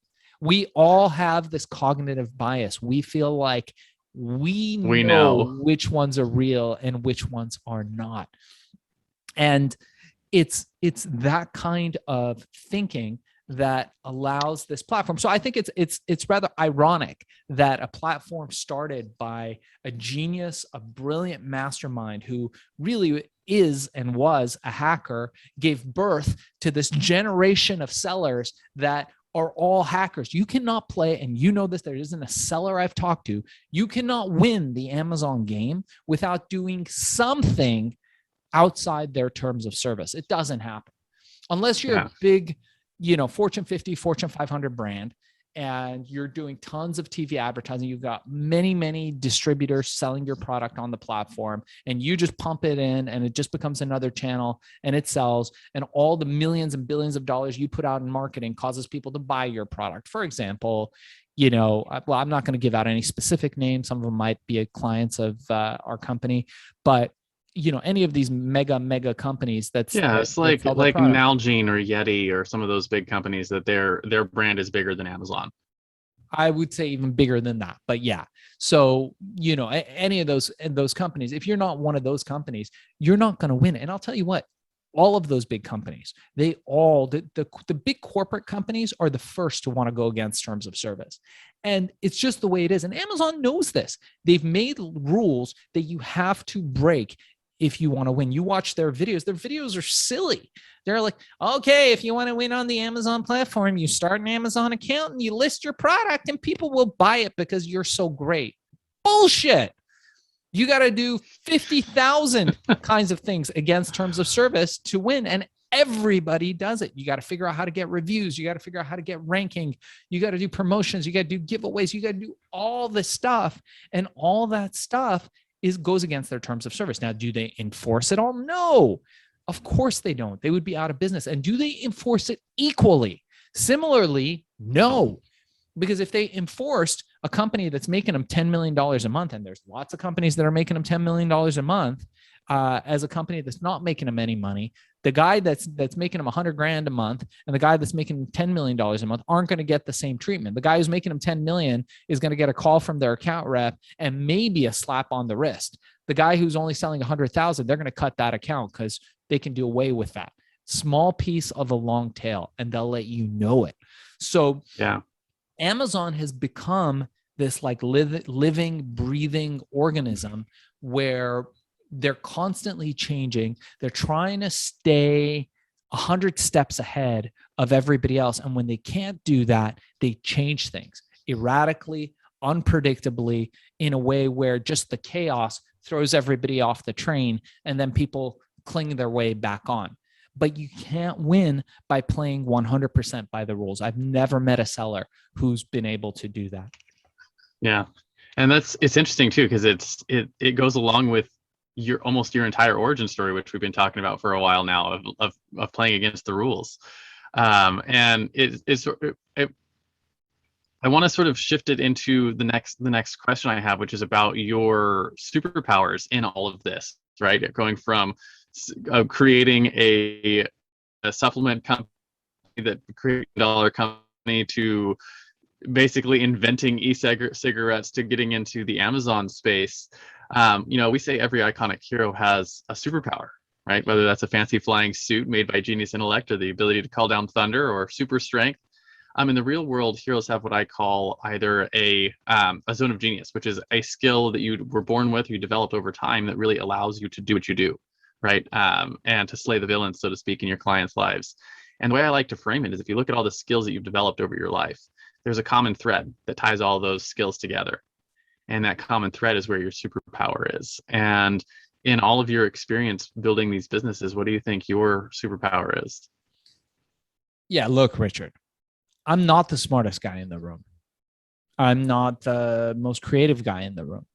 We all have this cognitive bias. We feel like we know which ones are real and which ones are not. And it's that kind of thinking that allows this platform. So I think it's rather ironic that a platform started by a genius, a brilliant mastermind who really is and was a hacker, gave birth to this generation of sellers that are all hackers. You cannot play, and you know this, there isn't a seller I've talked to, you cannot win the Amazon game without doing something outside their terms of service. It doesn't happen unless you're a big, Fortune 50, Fortune 500 brand, and you're doing tons of TV advertising. You've got many, many distributors selling your product on the platform, and you just pump it in and it just becomes another channel and it sells. And all the millions and billions of dollars you put out in marketing causes people to buy your product. For example, well, I'm not going to give out any specific names. Some of them might be clients of our company, but any of these mega companies it's like Nalgene or Yeti or some of those big companies that their brand is bigger than Amazon. I would say even bigger than that, but yeah. So, any of those companies, if you're not one of those companies, you're not going to win. And I'll tell you what, all of those big companies, the big corporate companies are the first to want to go against terms of service. And it's just the way it is. And Amazon knows this. They've made rules that you have to break if you want to win. You watch their videos are silly. They're like, okay, if you want to win on the Amazon platform, you start an Amazon account and you list your product and people will buy it because you're so great. Bullshit. You got to do 50,000 kinds of things against terms of service to win. And everybody does it. You got to figure out how to get reviews. You got to figure out how to get ranking. You got to do promotions. You got to do giveaways. You got to do all this stuff. And all that stuff goes against their terms of service. Now, do they enforce it all? No, of course they don't. They would be out of business. And do they enforce it equally? Similarly, no. Because if they enforced a company that's making them $10 million a month, and there's lots of companies that are making them $10 million a month, as a company that's not making them any money, the guy that's making them $100,000 a month and the guy that's making $10 million a month aren't going to get the same treatment. The guy who's making them 10 million is going to get a call from their account rep and maybe a slap on the wrist. The guy who's only selling 100,000, they're going to cut that account because they can do away with that small piece of a long tail, and they'll let you know it. So Amazon has become this like living, breathing organism where they're constantly changing. They're trying to stay 100 steps ahead of everybody else. And when they can't do that, they change things erratically, unpredictably, in a way where just the chaos throws everybody off the train and then people cling their way back on. But you can't win by playing 100% by the rules. I've never met a seller who's been able to do that. Yeah. And it's interesting too, because it goes along with your entire origin story, which we've been talking about for a while now, of playing against the rules. And I want to sort of shift it into the next question I have, which is about your superpowers in all of this, right? Going from creating a supplement company that created a dollar company to basically inventing e-cigarettes to getting into the Amazon space, we say every iconic hero has a superpower, right? Whether that's a fancy flying suit made by genius intellect or the ability to call down thunder or super strength. In the real world, heroes have what I call either a zone of genius, which is a skill that you were born with, or you developed over time that really allows you to do what you do, right? And to slay the villains, so to speak, in your clients' lives. And the way I like to frame it is if you look at all the skills that you've developed over your life, there's a common thread that ties all those skills together. And that common thread is where your superpower is. And in all of your experience building these businesses, what do you think your superpower is? Yeah, look, Richard, I'm not the smartest guy in the room. I'm not the most creative guy in the room.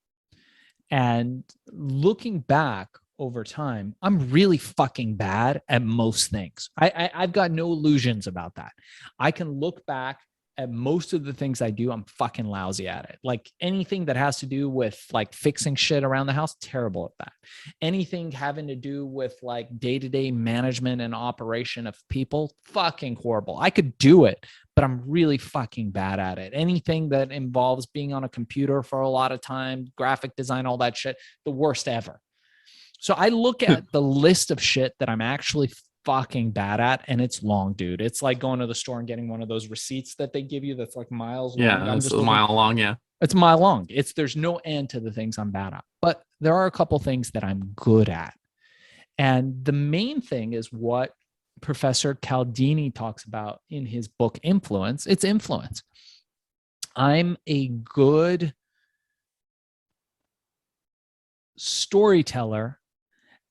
And looking back over time, I'm really fucking bad at most things. I've got no illusions about that. I can look back at most of the things I do, I'm fucking lousy at it. Like anything that has to do with like fixing shit around the house, terrible at that. Anything having to do with like day-to-day management and operation of people, fucking horrible. I could do it, but I'm really fucking bad at it. Anything that involves being on a computer for a lot of time, graphic design, all that shit, the worst ever. So I look at the list of shit that I'm actually fucking bad at, and it's long, dude. It's like going to the store and getting one of those receipts that they give you that's like miles long. Yeah, it's a mile long. Yeah. It's a mile long. There's no end to the things I'm bad at, but there are a couple things that I'm good at. And the main thing is what Professor Cialdini talks about in his book, Influence. It's influence. I'm a good storyteller,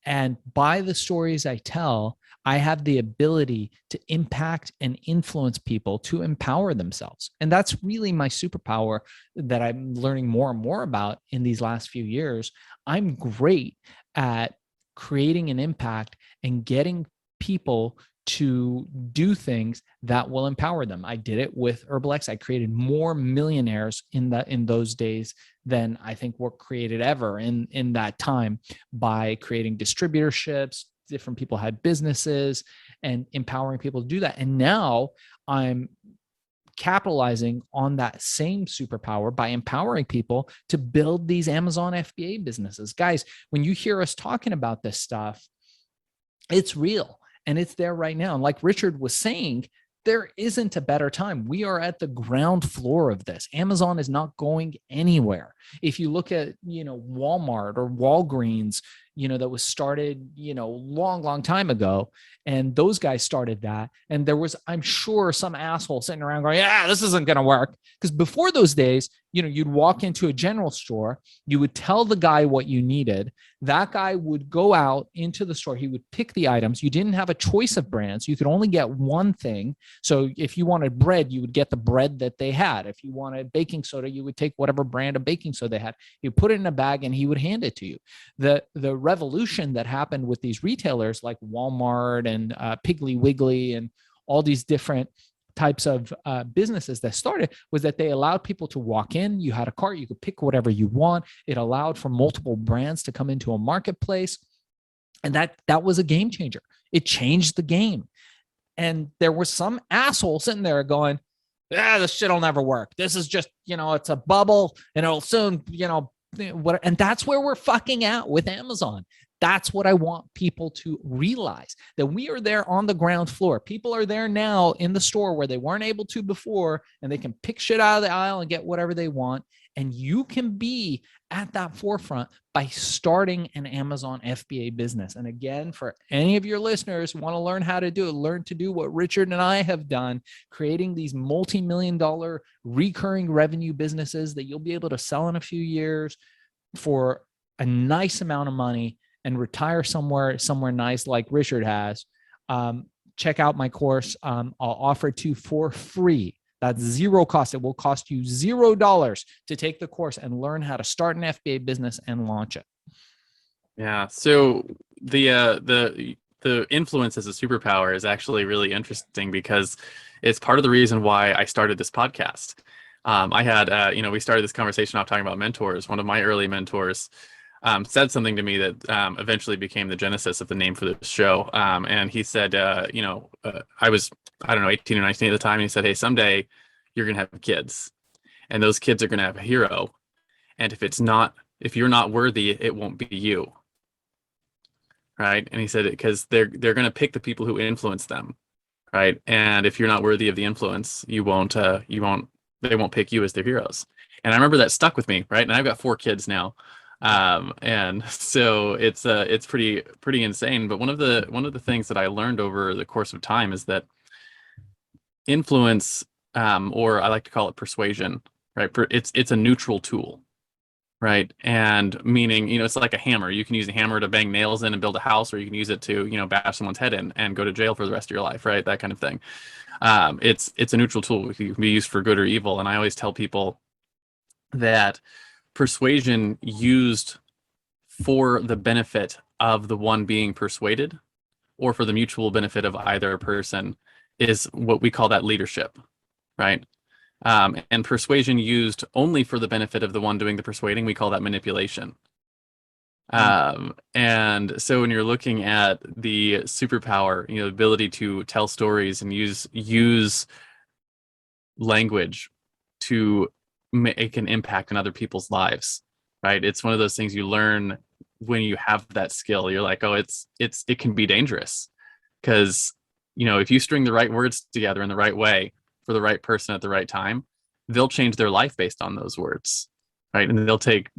and by the stories I tell, I have the ability to impact and influence people to empower themselves. And that's really my superpower that I'm learning more and more about in these last few years. I'm great at creating an impact and getting people to do things that will empower them. I did it with HerbalX. I created more millionaires in those days than I think were created ever in that time by creating distributorships. Different people had businesses and empowering people to do that. And now I'm capitalizing on that same superpower by empowering people to build these Amazon FBA businesses. Guys, when you hear us talking about this stuff, it's real and it's there right now. And like Richard was saying, there isn't a better time. We are at the ground floor of this. Amazon is not going anywhere. If you look at, Walmart or Walgreens, that was started, long time ago. And those guys started that. And there was, I'm sure, some asshole sitting around going, yeah, this isn't going to work. Because before those days, you'd walk into a general store, you would tell the guy what you needed. That guy would go out into the store. He would pick the items. You didn't have a choice of brands. You could only get one thing. So if you wanted bread, you would get the bread that they had. If you wanted baking soda, you would take whatever brand of baking soda they had. You put it in a bag and he would hand it to you. The revolution that happened with these retailers like Walmart and Piggly Wiggly and all these different types of businesses that started was that they allowed people to walk in. You had a cart, you could pick whatever you want. It allowed for multiple brands to come into a marketplace. And that was a game changer. It changed the game. And there was some asshole sitting there going, this shit will never work. This is just, it's a bubble and it'll soon, what, and that's where we're fucking at with Amazon. That's what I want people to realize, that we are there on the ground floor. People are there now in the store where they weren't able to before, and they can pick shit out of the aisle and get whatever they want. And you can be at that forefront by starting an Amazon FBA business. And again, for any of your listeners who want to learn how to do it, learn to do what Richard and I have done, creating these multi-million-dollar recurring revenue businesses that you'll be able to sell in a few years for a nice amount of money and retire somewhere nice like Richard has. Check out my course. I'll offer it to you for free. That's zero cost. It will cost you $0 to take the course and learn how to start an FBA business and launch it. Yeah. So the influence as a superpower is actually really interesting because it's part of the reason why I started this podcast. I had, we started this conversation off talking about mentors. One of my early mentors said something to me that eventually became the genesis of the name for the show. And he said, I was, 18 or 19 at the time. And he said, hey, someday you're going to have kids, and those kids are going to have a hero. And if you're not worthy, it won't be you. Right. And he said it because they're going to pick the people who influence them. Right. And if you're not worthy of the influence, they won't pick you as their heroes. And I remember that stuck with me. Right. And I've got 4 kids now. And so it's pretty insane. But one of the things that I learned over the course of time is that influence, or I like to call it persuasion, right? It's a neutral tool. Right. And meaning, it's like a hammer. You can use a hammer to bang nails in and build a house, or you can use it to, bash someone's head in and go to jail for the rest of your life. Right. That kind of thing. It's a neutral tool. It can be used for good or evil. And I always tell people that persuasion used for the benefit of the one being persuaded, or for the mutual benefit of either person, is what we call that leadership. Right. And persuasion used only for the benefit of the one doing the persuading, we call that manipulation. And so when you're looking at the superpower, the ability to tell stories and use language to make an impact in other people's lives, right? It's one of those things you learn when you have that skill. You're like, oh, it can be dangerous, because if you string the right words together in the right way for the right person at the right time, they'll change their life based on those words, right? And they'll take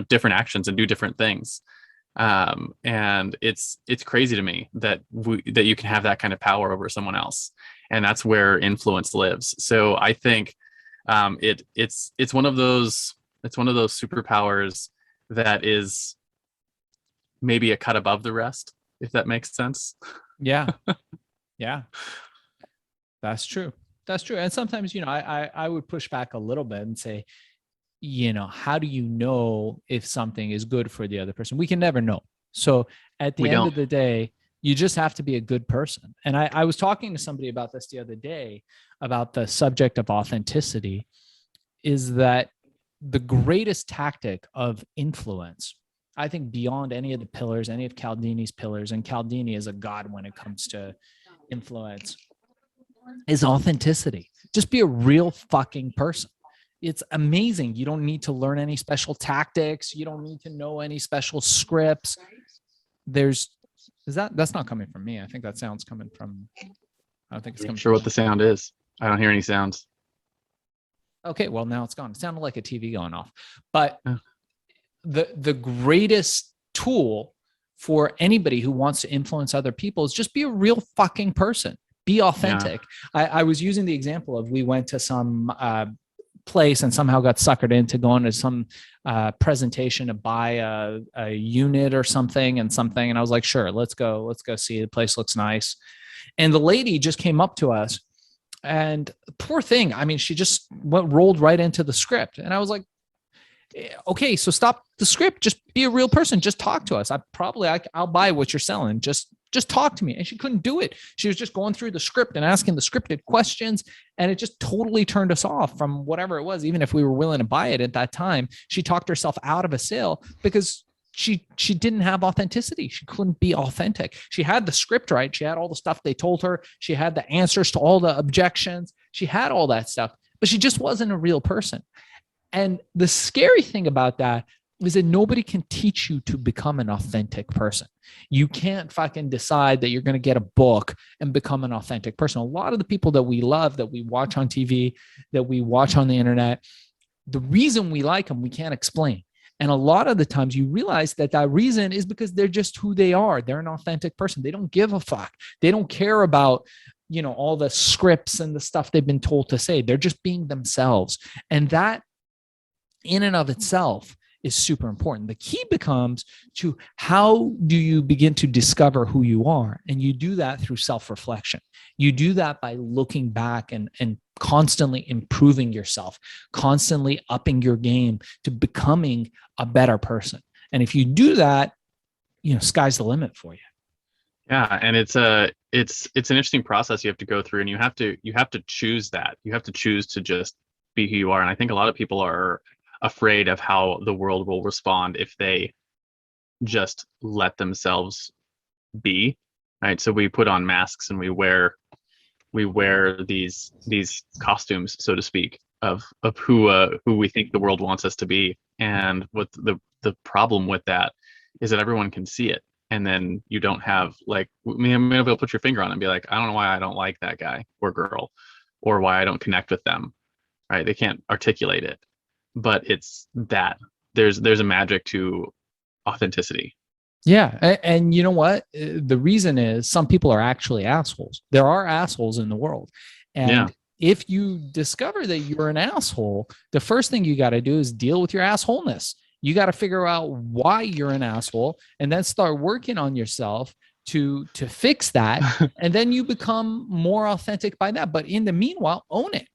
different actions and do different things. And it's crazy to me that you can have that kind of power over someone else, and that's where influence lives. So I think it's one of those superpowers that is maybe a cut above the rest, if that makes sense. Yeah. Yeah. That's true. That's true. And sometimes, I would push back a little bit and say, how do you know if something is good for the other person? We can never know. So at the end of the day, you just have to be a good person. And I was talking to somebody about this the other day, about the subject of authenticity, is that the greatest tactic of influence, I think, beyond any of the pillars, any of Cialdini's pillars, and Cialdini is a god when it comes to influence, is authenticity. Just be a real fucking person. It's amazing. You don't need to learn any special tactics. You don't need to know any special scripts. That's not coming from me. I think that sound's coming from, I don't think it's coming. I'm sure what the sound is. I don't hear any sounds. Okay, well, now it's gone. It sounded like a TV going off. But the greatest tool for anybody who wants to influence other people is just be a real fucking person. Be authentic. Yeah. I was using the example of, we went to some place and somehow got suckered into going to some presentation to buy a unit or something. And I was like, sure, let's go see. The place looks nice. And the lady just came up to us, and poor thing, I mean, she just rolled right into the script. And I was like, okay, so stop the script. Just be a real person. Just talk to us. I'll buy what you're selling. Just talk to me. And she couldn't do it. She was just going through the script and asking the scripted questions. And it just totally turned us off from whatever it was. Even if we were willing to buy it at that time, she talked herself out of a sale because she didn't have authenticity. She couldn't be authentic. She had the script right. She had all the stuff they told her. She had the answers to all the objections. She had all that stuff, but she just wasn't a real person. And the scary thing about that is that nobody can teach you to become an authentic person. You can't fucking decide that you're going to get a book and become an authentic person. A lot of the people that we love, that we watch on TV, that we watch on the internet, the reason we like them, we can't explain. And a lot of the times you realize that reason is because they're just who they are. They're an authentic person. They don't give a fuck. They don't care about, all the scripts and the stuff they've been told to say. They're just being themselves. And that in and of itself is super important. The key becomes to, how do you begin to discover who you are? And you do that through self-reflection. You do that by looking back and constantly improving yourself, constantly upping your game to becoming a better person. And if you do that, sky's the limit for you. Yeah, and it's an interesting process you have to go through, and you have to choose that. You have to choose to just be who you are. And I think a lot of people are afraid of how the world will respond if they just let themselves be, right? So we put on masks and we wear we wear these costumes, so to speak, of who we think the world wants us to be. And what the problem with that is that everyone can see it, and then you don't have like, maybe able to put your finger on it and be like, I don't know why I don't like that guy or girl, or why I don't connect with them. Right? They can't articulate it, but it's that there's a magic to authenticity. Yeah. And you know what? The reason is some people are actually assholes. There are assholes in the world. Yeah. And if you discover that you're an asshole, the first thing you got to do is deal with your assholeness. You got to figure out why you're an asshole and then start working on yourself to fix that. And then you become more authentic by that. But in the meanwhile, own it.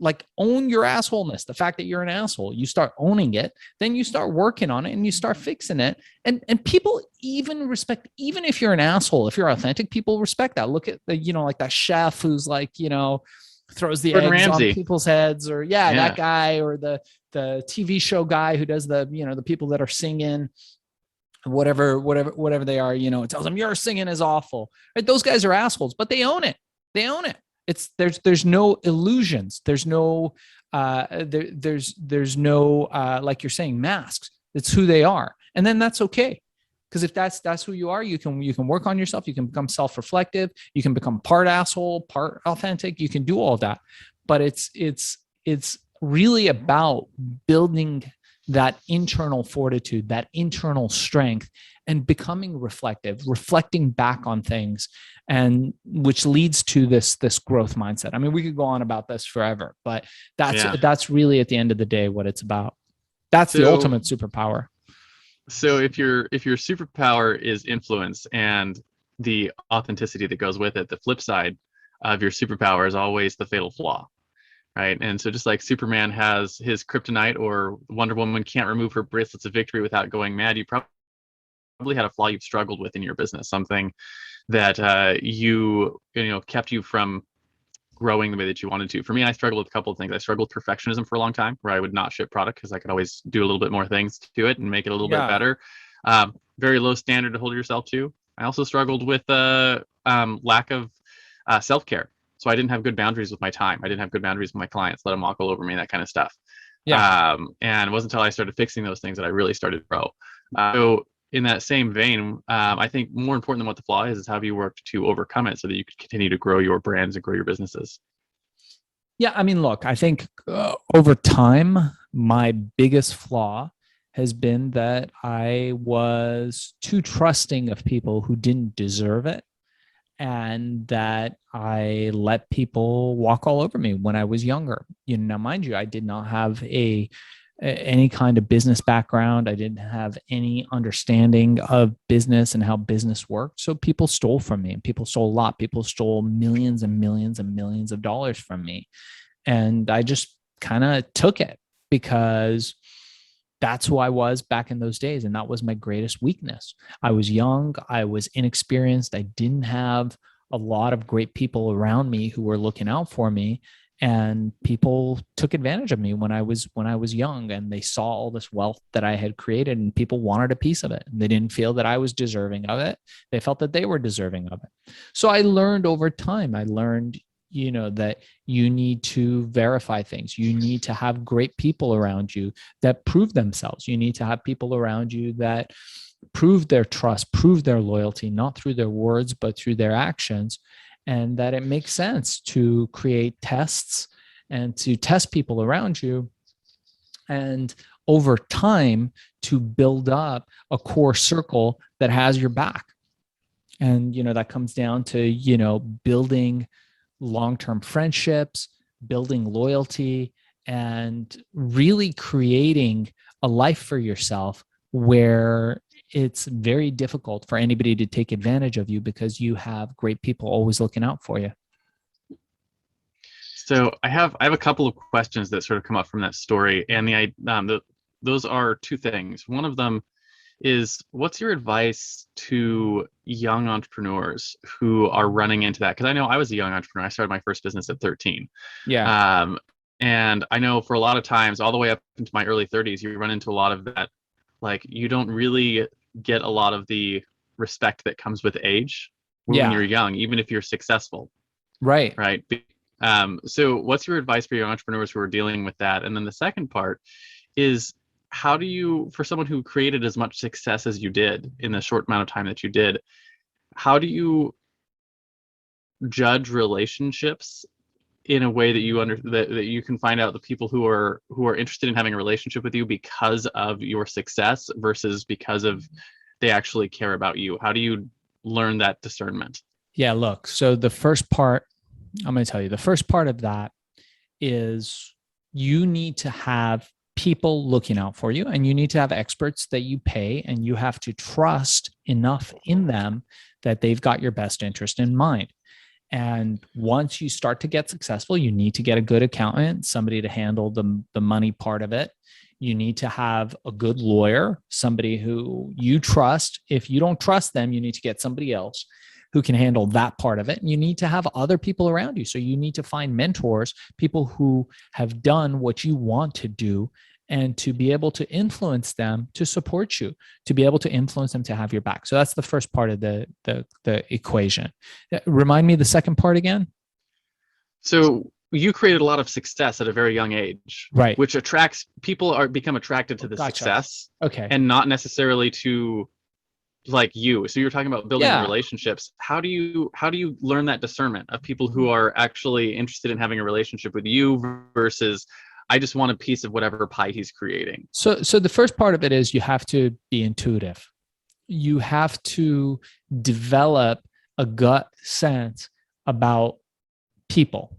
Like, own your assholeness, the fact that you're an asshole. You start owning it, then you start working on it and you start fixing it. And people even respect, even if you're an asshole, if you're authentic, people respect that. Look at the, like that chef who's like, throws the Gordon eggs Ramsay on people's heads, or that guy, or the TV show guy who does the people that are singing, whatever they are, it tells them your singing is awful. Right? Those guys are assholes, but they own it. They own it. It's there's no illusions. There's no there's no like you're saying, masks. It's who they are, and then that's okay. Because if that's who you are, you can work on yourself. You can become self-reflective. You can become part asshole, part authentic. You can do all that, but it's really about building that internal fortitude, that internal strength, and becoming reflective, reflecting back on things, and which leads to this growth mindset. I mean, we could go on about this forever, but that's really at the end of the day what it's about. That's the ultimate superpower. So if your superpower is influence and the authenticity that goes with it, the flip side of your superpower is always the fatal flaw. Right. And so just like Superman has his kryptonite, or Wonder Woman can't remove her bracelets of victory without going mad, you probably had a flaw you've struggled with in your business, something that you kept you from growing the way that you wanted to. For me, I struggled with a couple of things. I struggled with perfectionism for a long time, where I would not ship product because I could always do a little bit more things to it and make it a little bit better. Very low standard to hold yourself to. I also struggled with lack of self-care. So I didn't have good boundaries with my time. I didn't have good boundaries with my clients, let them walk all over me, that kind of stuff. And it wasn't until I started fixing those things that I really started to grow. So in that same vein, I think more important than what the flaw is how have you worked to overcome it so that you can continue to grow your brands and grow your businesses? Yeah, I mean, look, I think over time, my biggest flaw has been that I was too trusting of people who didn't deserve it, and that I let people walk all over me when I was younger. Now, mind you, I did not have any kind of business background. I didn't have any understanding of business and how business worked. So people stole from me, and people stole a lot. People stole millions and millions and millions of dollars from me. And I just kind of took it because that's who I was back in those days. And that was my greatest weakness. I was young. I was inexperienced. I didn't have a lot of great people around me who were looking out for me. And people took advantage of me when I was young, and they saw all this wealth that I had created, and people wanted a piece of it. And they didn't feel that I was deserving of it. They felt that they were deserving of it. So I learned over time. I learned, that you need to verify things. You need to have great people around you that prove themselves. You need to have people around you that prove their trust, prove their loyalty, not through their words, but through their actions. And that it makes sense to create tests and to test people around you. And over time, to build up a core circle that has your back. And, that comes down to, building long-term friendships, building loyalty, and really creating a life for yourself where it's very difficult for anybody to take advantage of you because you have great people always looking out for you. So I have a couple of questions that sort of come up from that story, and those are two things. One of them is, what's your advice to young entrepreneurs who are running into that? Because I know I was a young entrepreneur. I started my first business at 13. Yeah. And I know for a lot of times, all the way up into my early 30s, you run into a lot of that. Like, you don't really get a lot of the respect that comes with age when you're young, even if you're successful. Right. right? So what's your advice for young entrepreneurs who are dealing with that? And then the second part is, how do you, for someone who created as much success as you did in the short amount of time that you did, how do you judge relationships in a way that that you can find out the people who are interested in having a relationship with you because of your success versus because of they actually care about you? How do you learn that discernment? Yeah, look, so the first part, I'm going to tell you, the first part of that is you need to have people looking out for you, and you need to have experts that you pay, and you have to trust enough in them that they've got your best interest in mind. And once you start to get successful, you need to get a good accountant, somebody to handle the money part of it. You need to have a good lawyer, somebody who you trust. If you don't trust them, you need to get somebody else who can handle that part of it. And you need to have other people around you. So you need to find mentors, people who have done what you want to do, and to be able to influence them to support you, to be able to influence them to have your back. So that's the first part of the equation. Remind me the second part again. So you created a lot of success at a very young age, Right. which attracts people become attracted to the Gotcha. success, Okay. and not necessarily to like you. So you're talking about building relationships. How do you learn that discernment of people who are actually interested in having a relationship with you versus I just want a piece of whatever pie he's creating? So the first part of it is you have to be intuitive. You have to develop a gut sense about people.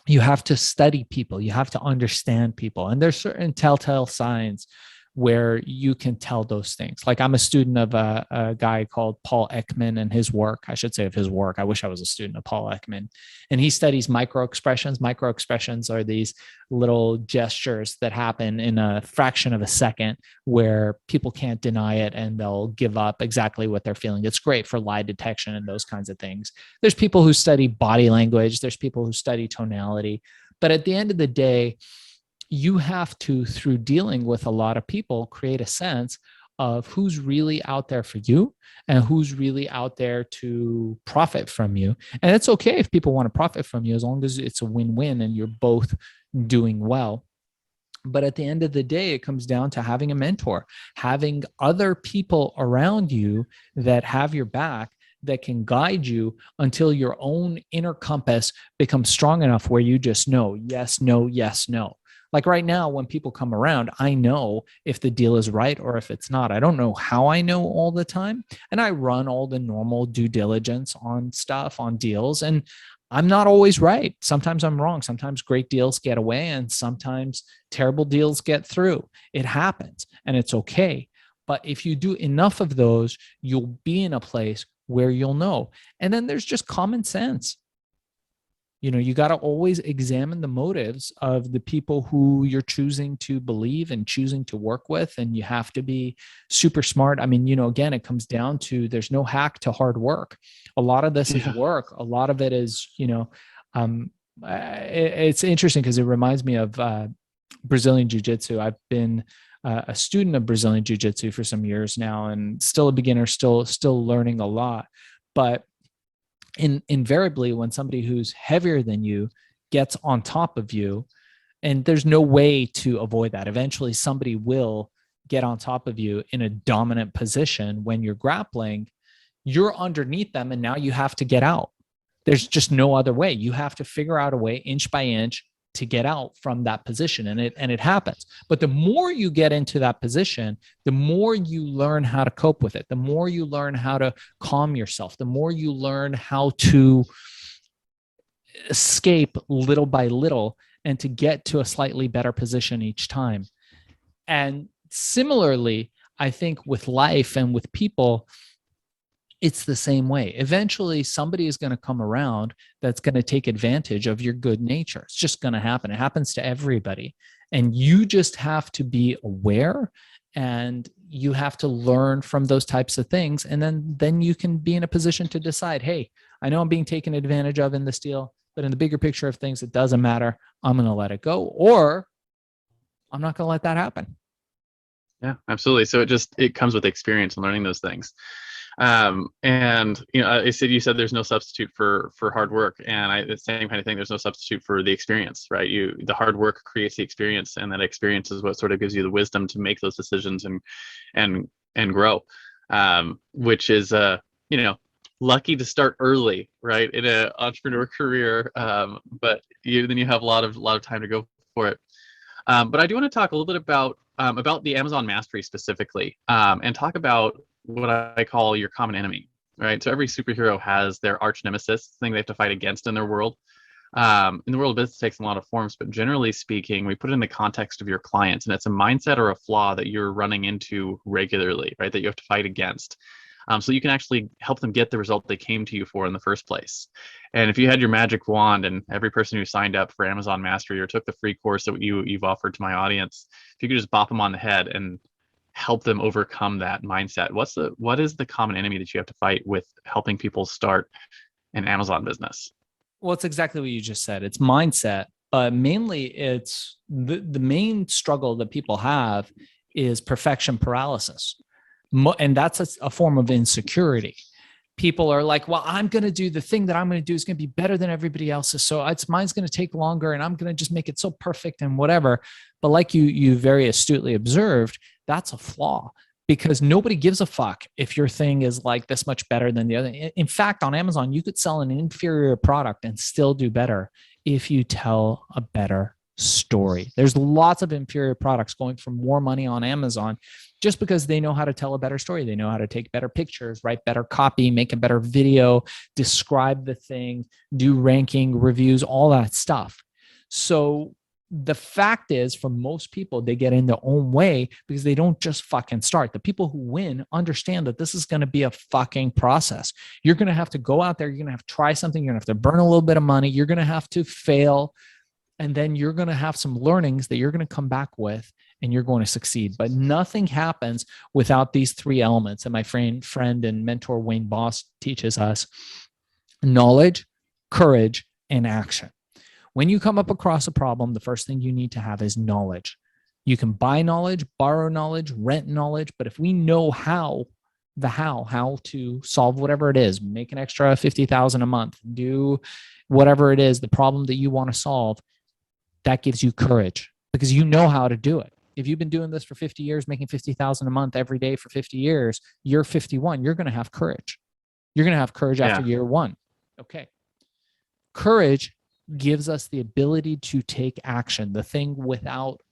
You have to study people. You have to understand people. And there's certain telltale signs where you can tell those things. Like, I'm a student of a guy called Paul Ekman and his work. I should say of his work. I wish I was a student of Paul Ekman. And he studies micro expressions. Micro expressions are these little gestures that happen in a fraction of a second where people can't deny it and they'll give up exactly what they're feeling. It's great for lie detection and those kinds of things. There's people who study body language. There's people who study tonality. But at the end of the day, you have to, through dealing with a lot of people, create a sense of who's really out there for you and who's really out there to profit from you. And it's okay if people want to profit from you, as long as it's a win-win and you're both doing well. But at the end of the day, it comes down to having a mentor, having other people around you that have your back, that can guide you until your own inner compass becomes strong enough where you just know, yes, no, yes, no. Like right now, when people come around, I know if the deal is right or if it's not. I don't know how I know all the time. And I run all the normal due diligence on stuff, on deals. And I'm not always right. Sometimes I'm wrong. Sometimes great deals get away and sometimes terrible deals get through. It happens and it's okay. But if you do enough of those, you'll be in a place where you'll know. And then there's just common sense. You know, you got to always examine the motives of the people who you're choosing to believe and choosing to work with. And you have to be super smart. I mean, you know, again, it comes down to there's no hack to hard work. A lot of this is work. A lot of it is, you know, it's interesting because it reminds me of Brazilian Jiu-Jitsu. I've been a student of Brazilian Jiu-Jitsu for some years now and still a beginner, still learning a lot. But invariably, when somebody who's heavier than you gets on top of you, and there's no way to avoid that, eventually somebody will get on top of you in a dominant position when you're grappling, you're underneath them and now you have to get out. There's just no other way. You have to figure out a way, inch by inch, to get out from that position, and it happens. But the more you get into that position, the more you learn how to cope with it, the more you learn how to calm yourself, the more you learn how to escape little by little and to get to a slightly better position each time. And similarly, I think with life and with people, it's the same way. Eventually, somebody is going to come around that's going to take advantage of your good nature. It's just going to happen. It happens to everybody. And you just have to be aware and you have to learn from those types of things. And then you can be in a position to decide, hey, I know I'm being taken advantage of in this deal, but in the bigger picture of things, it doesn't matter. I'm going to let it go, or I'm not going to let that happen. Yeah, absolutely. So it comes with experience and learning those things. And you said there's no substitute for hard work, and the same kind of thing. There's no substitute for the experience, right? The hard work creates the experience, and that experience is what sort of gives you the wisdom to make those decisions and grow. Which is lucky to start early, right, in an entrepreneur career. But then you have a lot of time to go for it. But I do want to talk a little bit about the Amazon mastery specifically, and talk about what I call your common enemy, right? So every superhero has their arch nemesis, thing they have to fight against in their world. In the world of business, it takes a lot of forms, but generally speaking, we put it in the context of your clients, and it's a mindset or a flaw that you're running into regularly, right? That you have to fight against. So you can actually help them get the result they came to you for in the first place. And if you had your magic wand, and every person who signed up for Amazon Mastery or took the free course that you've offered to my audience, if you could just bop them on the head and help them overcome that mindset, what is the common enemy that you have to fight with helping people start an Amazon business? Well, it's exactly what you just said. It's mindset, but mainly it's the main struggle that people have is perfection paralysis. And that's a form of insecurity. People are like, well, I'm going to do the thing that I'm going to do is going to be better than everybody else's. So mine's going to take longer, and I'm going to just make it so perfect and whatever. But like you very astutely observed, that's a flaw, because nobody gives a fuck if your thing is like this much better than the other. In fact, on Amazon, you could sell an inferior product and still do better if you tell a better story. There's lots of inferior products going for more money on Amazon just because they know how to tell a better story. They know how to take better pictures, write better copy, make a better video, describe the thing, do ranking, reviews, all that stuff. So the fact is, for most people, they get in their own way because they don't just fucking start. The people who win understand that this is going to be a fucking process. You're going to have to go out there. You're going to have to try something. You're going to have to burn a little bit of money. You're going to have to fail. And then you're going to have some learnings that you're going to come back with, and you're going to succeed. But nothing happens without these three elements. And my friend and mentor, Wayne Boss, teaches us: knowledge, courage, and action. When you come up across a problem, the first thing you need to have is knowledge. You can buy knowledge, borrow knowledge, rent knowledge. But if we know how to solve whatever it is, make an extra 50,000 a month, do whatever it is, the problem that you want to solve, that gives you courage because you know how to do it. If you've been doing this for 50 years, making 50,000 a month every day for 50 years, you're 51, you're going to have courage. You're going to have courage after year one. Okay. Courage gives us the ability to take action, the thing without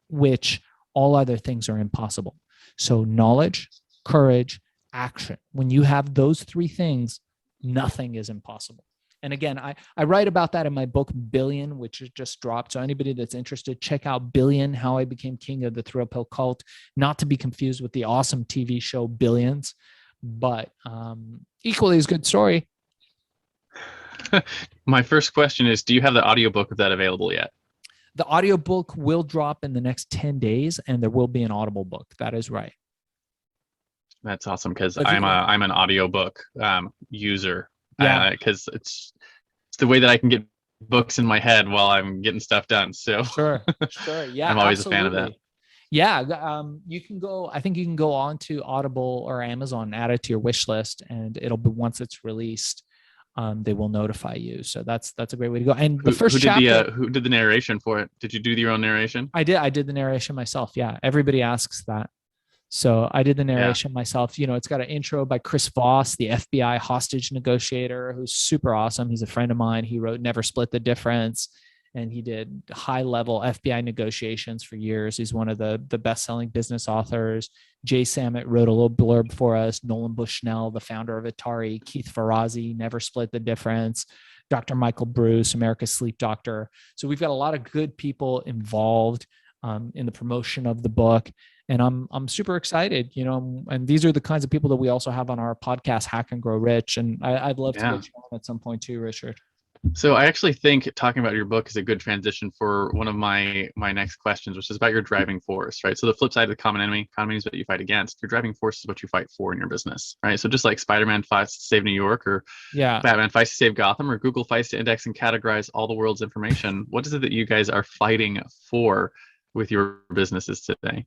which all other things are impossible. So knowledge, courage, action. When you have those three things, nothing is impossible. And again, I write about that in my book, Billion, which just dropped. So anybody that's interested, check out Billion, How I Became King of the Thrill Pill Cult, not to be confused with the awesome TV show Billions, but equally as good story. My first question is, do you have the audiobook of that available yet? The audiobook will drop in the next 10 days, and there will be an Audible book. That is right. That's awesome, because I'm an audiobook user. Yeah, because it's the way that I can get books in my head while I'm getting stuff done. So sure, yeah, I'm always a fan of that. Yeah, you can go. I think you can go on to Audible or Amazon, add it to your wish list, and it'll be, once it's released, they will notify you. So that's a great way to go. And the first chapter, who did the narration for it? Did you do your own narration? I did the narration myself. Yeah, everybody asks that. So I did the narration myself. You know, it's got an intro by Chris Voss, the FBI hostage negotiator, who's super awesome. He's a friend of mine. He wrote Never Split the Difference, and he did high-level FBI negotiations for years. He's one of the best-selling business authors. Jay Samit wrote a little blurb for us. Nolan Bushnell, the founder of Atari. Keith Ferrazzi, Never Split the Difference. Dr. Michael Bruce, America's Sleep Doctor. So we've got a lot of good people involved in the promotion of the book. And I'm super excited, you know, and these are the kinds of people that we also have on our podcast, Hack and Grow Rich. And I'd love to get you on at some point too, Richard. So I actually think talking about your book is a good transition for one of my next questions, which is about your driving force, right? So the flip side of the common enemy is what you fight against. Your driving force is what you fight for in your business, right? So just like Spider-Man fights to save New York, or Batman fights to save Gotham, or Google fights to index and categorize all the world's information, what is it that you guys are fighting for with your businesses today?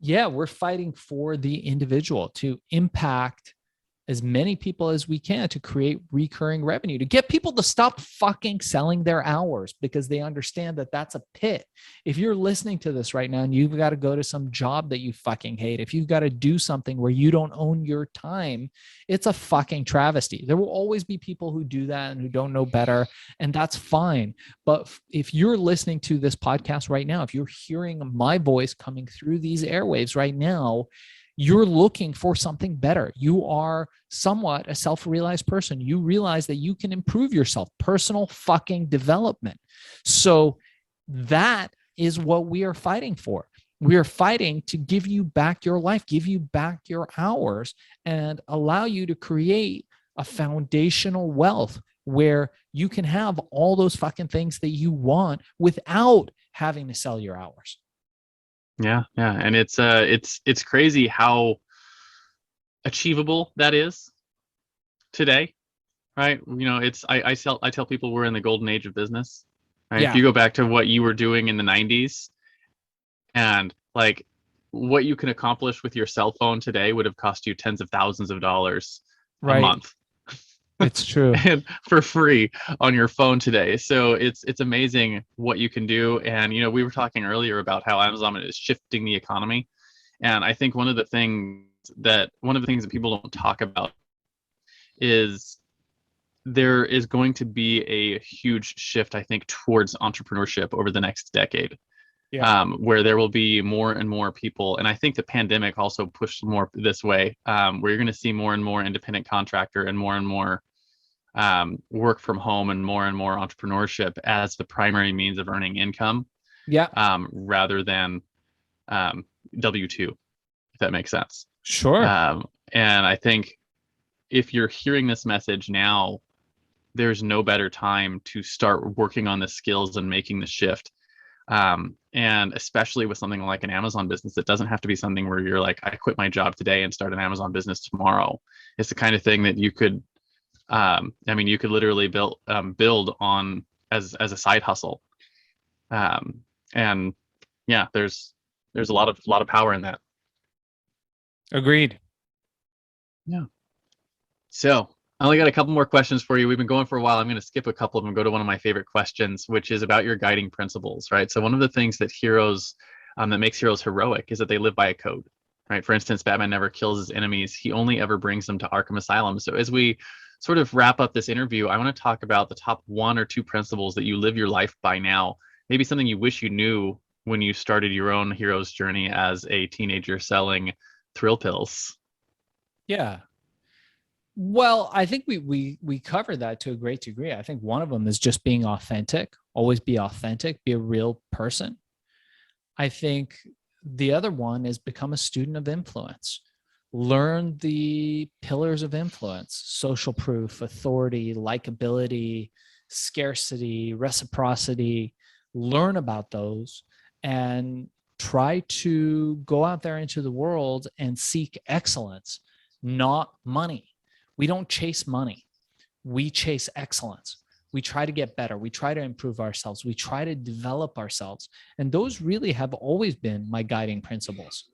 Yeah, we're fighting for the individual to impact as many people as we can to create recurring revenue, to get people to stop fucking selling their hours because they understand that that's a pit. If you're listening to this right now and you've got to go to some job that you fucking hate, if you've got to do something where you don't own your time, it's a fucking travesty. There will always be people who do that and who don't know better, and that's fine. But if you're listening to this podcast right now, if you're hearing my voice coming through these airwaves right now, you're looking for something better. You are somewhat a self-realized person. You realize that you can improve yourself, personal fucking development. So that is what we are fighting for. We are fighting to give you back your life, give you back your hours, and allow you to create a foundational wealth where you can have all those fucking things that you want without having to sell your hours. Yeah, yeah, and it's crazy how achievable that is today, right? It's I tell people we're in the golden age of business, right? If Yeah. you go back to what you were doing in the 90s, and like what you can accomplish with your cell phone today would have cost you tens of thousands of dollars a Right. month. It's true. And for free on your phone today. So it's amazing what you can do. And we were talking earlier about how Amazon is shifting the economy. And I think one of the things that people don't talk about is there is going to be a huge shift, I think, towards entrepreneurship over the next decade. Yeah. Where there will be more and more people. And I think the pandemic also pushed more this way, where you're going to see more and more independent contractor and more work from home and more entrepreneurship as the primary means of earning income, Yeah. rather than W-2, if that makes sense. Sure. And I think if you're hearing this message now, there's no better time to start working on the skills and making the shift. And especially with something like an Amazon business, it doesn't have to be something where you're like, I quit my job today and start an Amazon business tomorrow. It's the kind of thing that you could, you could literally build on as a side hustle. And yeah, there's a lot of power in that. Agreed. Yeah. So I only got a couple more questions for you. We've been going for a while. I'm going to skip a couple of them and go to one of my favorite questions, which is about your guiding principles, right? So one of the things that that makes heroes heroic is that they live by a code, right? For instance, Batman never kills his enemies. He only ever brings them to Arkham Asylum. So as we sort of wrap up this interview, I want to talk about the top 1 or 2 principles that you live your life by now. Maybe something you wish you knew when you started your own hero's journey as a teenager selling thrill pills. Yeah. Well, I think we covered that to a great degree. I think one of them is just being authentic. Always be authentic. Be a real person. I think the other one is become a student of influence. Learn the pillars of influence: social proof, authority, likability, scarcity, reciprocity. Learn about those and try to go out there into the world and seek excellence, not money. We don't chase money. We chase excellence. We try to get better. We try to improve ourselves. We try to develop ourselves. And those really have always been my guiding principles.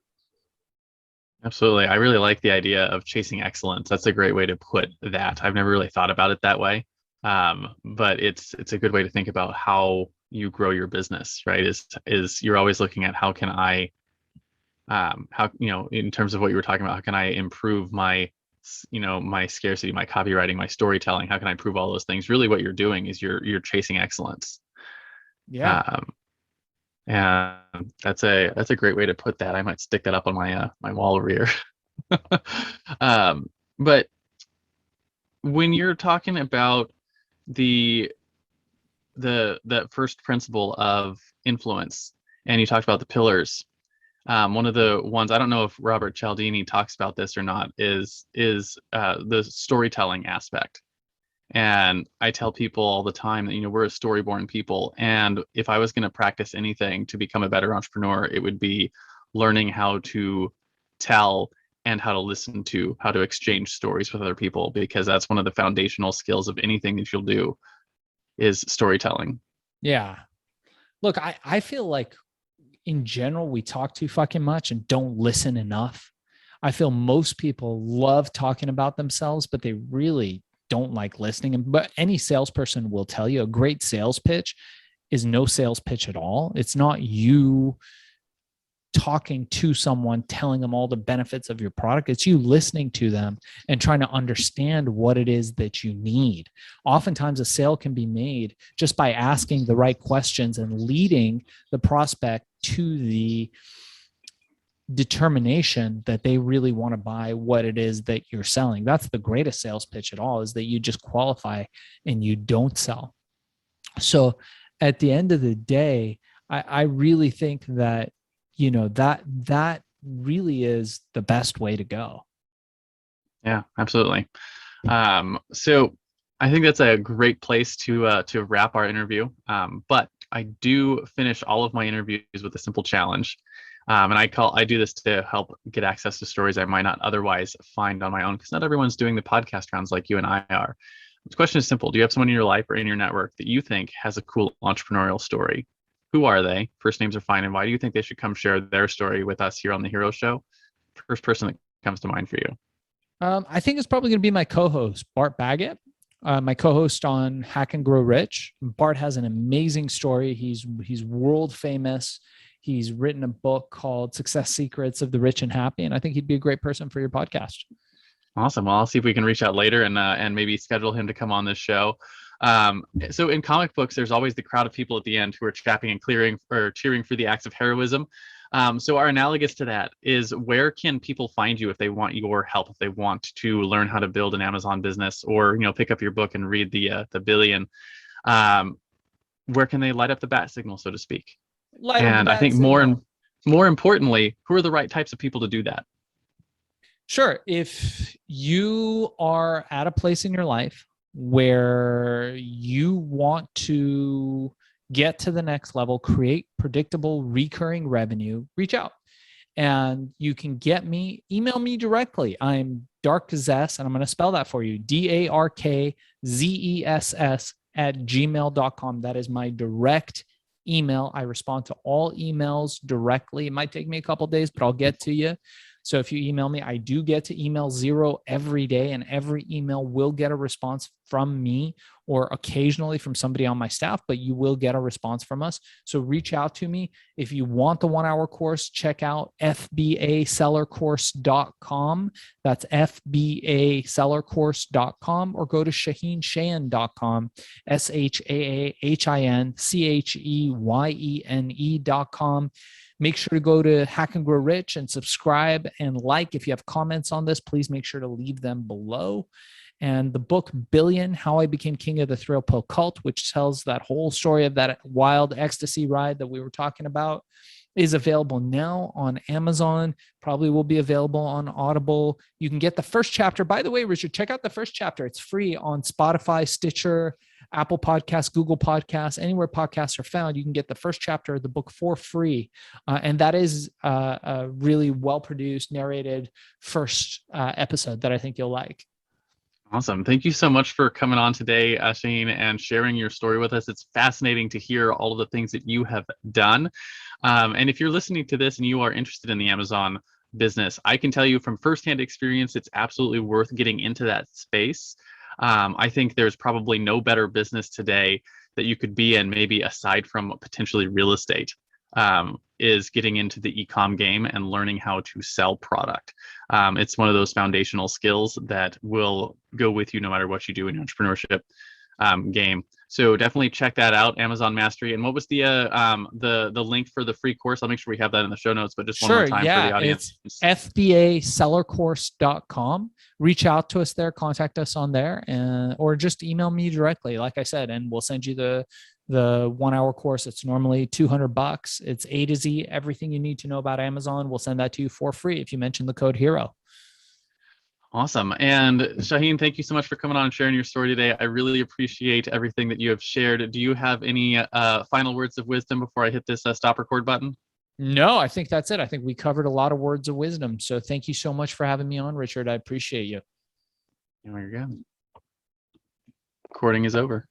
Absolutely. I really like the idea of chasing excellence. That's a great way to put that. I've never really thought about it that way. But it's a good way to think about how you grow your business, right? Is you're always looking at how can I, how, in terms of what you were talking about, how can I improve my scarcity, my copywriting, my storytelling? How can I improve all those things? Really what you're doing is you're chasing excellence. Yeah. And that's a great way to put that. I might stick that up on my my wall over here. But when you're talking about the that first principle of influence, and you talked about the pillars, one of the ones, I don't know if Robert Cialdini talks about this or not, is the storytelling aspect. And I tell people all the time that, we're a storyborn people. And if I was going to practice anything to become a better entrepreneur, it would be learning how to tell and how to listen to, how to exchange stories with other people, because that's one of the foundational skills of anything that you'll do is storytelling. Yeah. Look, I feel like in general, we talk too fucking much and don't listen enough. I feel most people love talking about themselves, but they really don't like listening. But any salesperson will tell you a great sales pitch is no sales pitch at all. It's not you talking to someone, telling them all the benefits of your product. It's you listening to them and trying to understand what it is that you need. Oftentimes a sale can be made just by asking the right questions and leading the prospect to the determination that they really want to buy what it is that you're selling. That's the greatest sales pitch at all, is that you just qualify and you don't sell. So at the end of the day, I really think that, you know, that really is the best way to go. Yeah, absolutely. So I think that's a great place to wrap our interview. But I do finish all of my interviews with a simple challenge. And I do this to help get access to stories I might not otherwise find on my own, because not everyone's doing the podcast rounds like you and I are. The question is simple. Do you have someone in your life or in your network that you think has a cool entrepreneurial story? Who are they? First names are fine. And why do you think they should come share their story with us here on the Hero Show? First person that comes to mind for you. I think it's probably going to be my co-host, Bart Baggett, my co-host on Hack and Grow Rich. Bart has an amazing story. He's world famous. He's written a book called Success Secrets of the Rich and Happy, and I think he'd be a great person for your podcast. Awesome. Well, I'll see if we can reach out later and maybe schedule him to come on this show. So in comic books, there's always the crowd of people at the end who are chapping and cheering for the acts of heroism. So our analogous to that is, where can people find you if they want your help, if they want to learn how to build an Amazon business, or, you know, pick up your book and read the billion? Where can they light up the bat signal, so to speak? And I think more importantly, who are the right types of people to do that? Sure. If you are at a place in your life where you want to get to the next level, create predictable recurring revenue, reach out. And you can email me directly. I'm Darkzess, and I'm going to spell that for you. DARKZESS @gmail.com. That is my direct email. I respond to all emails directly. It might take me a couple of days, but I'll get to you. So if you email me, I do get to email 0 every day, and every email will get a response from me, or occasionally from somebody on my staff, but you will get a response from us. So reach out to me. If you want the 1-hour course, check out fbasellercourse.com. That's fbasellercourse.com, or go to shaahincheyene.com, shaahincheyene.com. Make sure to go to Hack and Grow Rich and subscribe and like. If you have comments on this, please make sure to leave them below. And the book Billion, How I Became King of the Thrill Pill Cult, which tells that whole story of that wild ecstasy ride that we were talking about, is available now on Amazon. Probably will be available on Audible. You can get the first chapter. By the way, Richard, check out the first chapter. It's free on Spotify, Stitcher, Apple Podcasts, Google Podcasts, anywhere podcasts are found. You can get the first chapter of the book for free. And that is a really well-produced, narrated first episode that I think you'll like. Awesome. Thank you so much for coming on today, Shaahin, and sharing your story with us. It's fascinating to hear all of the things that you have done. And if you're listening to this and you are interested in the Amazon business, I can tell you from firsthand experience, it's absolutely worth getting into that space. I think there's probably no better business today that you could be in, maybe aside from potentially real estate, is getting into the e-com game and learning how to sell product. It's one of those foundational skills that will go with you no matter what you do in your entrepreneurship game. So definitely check that out, Amazon Mastery. And what was the link for the free course? I'll make sure we have that in the show notes, but just one more time for the audience. It's fbasellercourse.com. Reach out to us there, contact us on there, or just email me directly, like I said, and we'll send you the 1-hour course. It's normally $200. It's A to Z, everything you need to know about Amazon. We'll send that to you for free if you mention the code HERO. Awesome. And Shaahin, thank you so much for coming on and sharing your story today. I really appreciate everything that you have shared. Do you have any final words of wisdom before I hit this stop record button? No, I think that's it. I think we covered a lot of words of wisdom. So thank you so much for having me on, Richard. I appreciate you. You're good. Recording is over.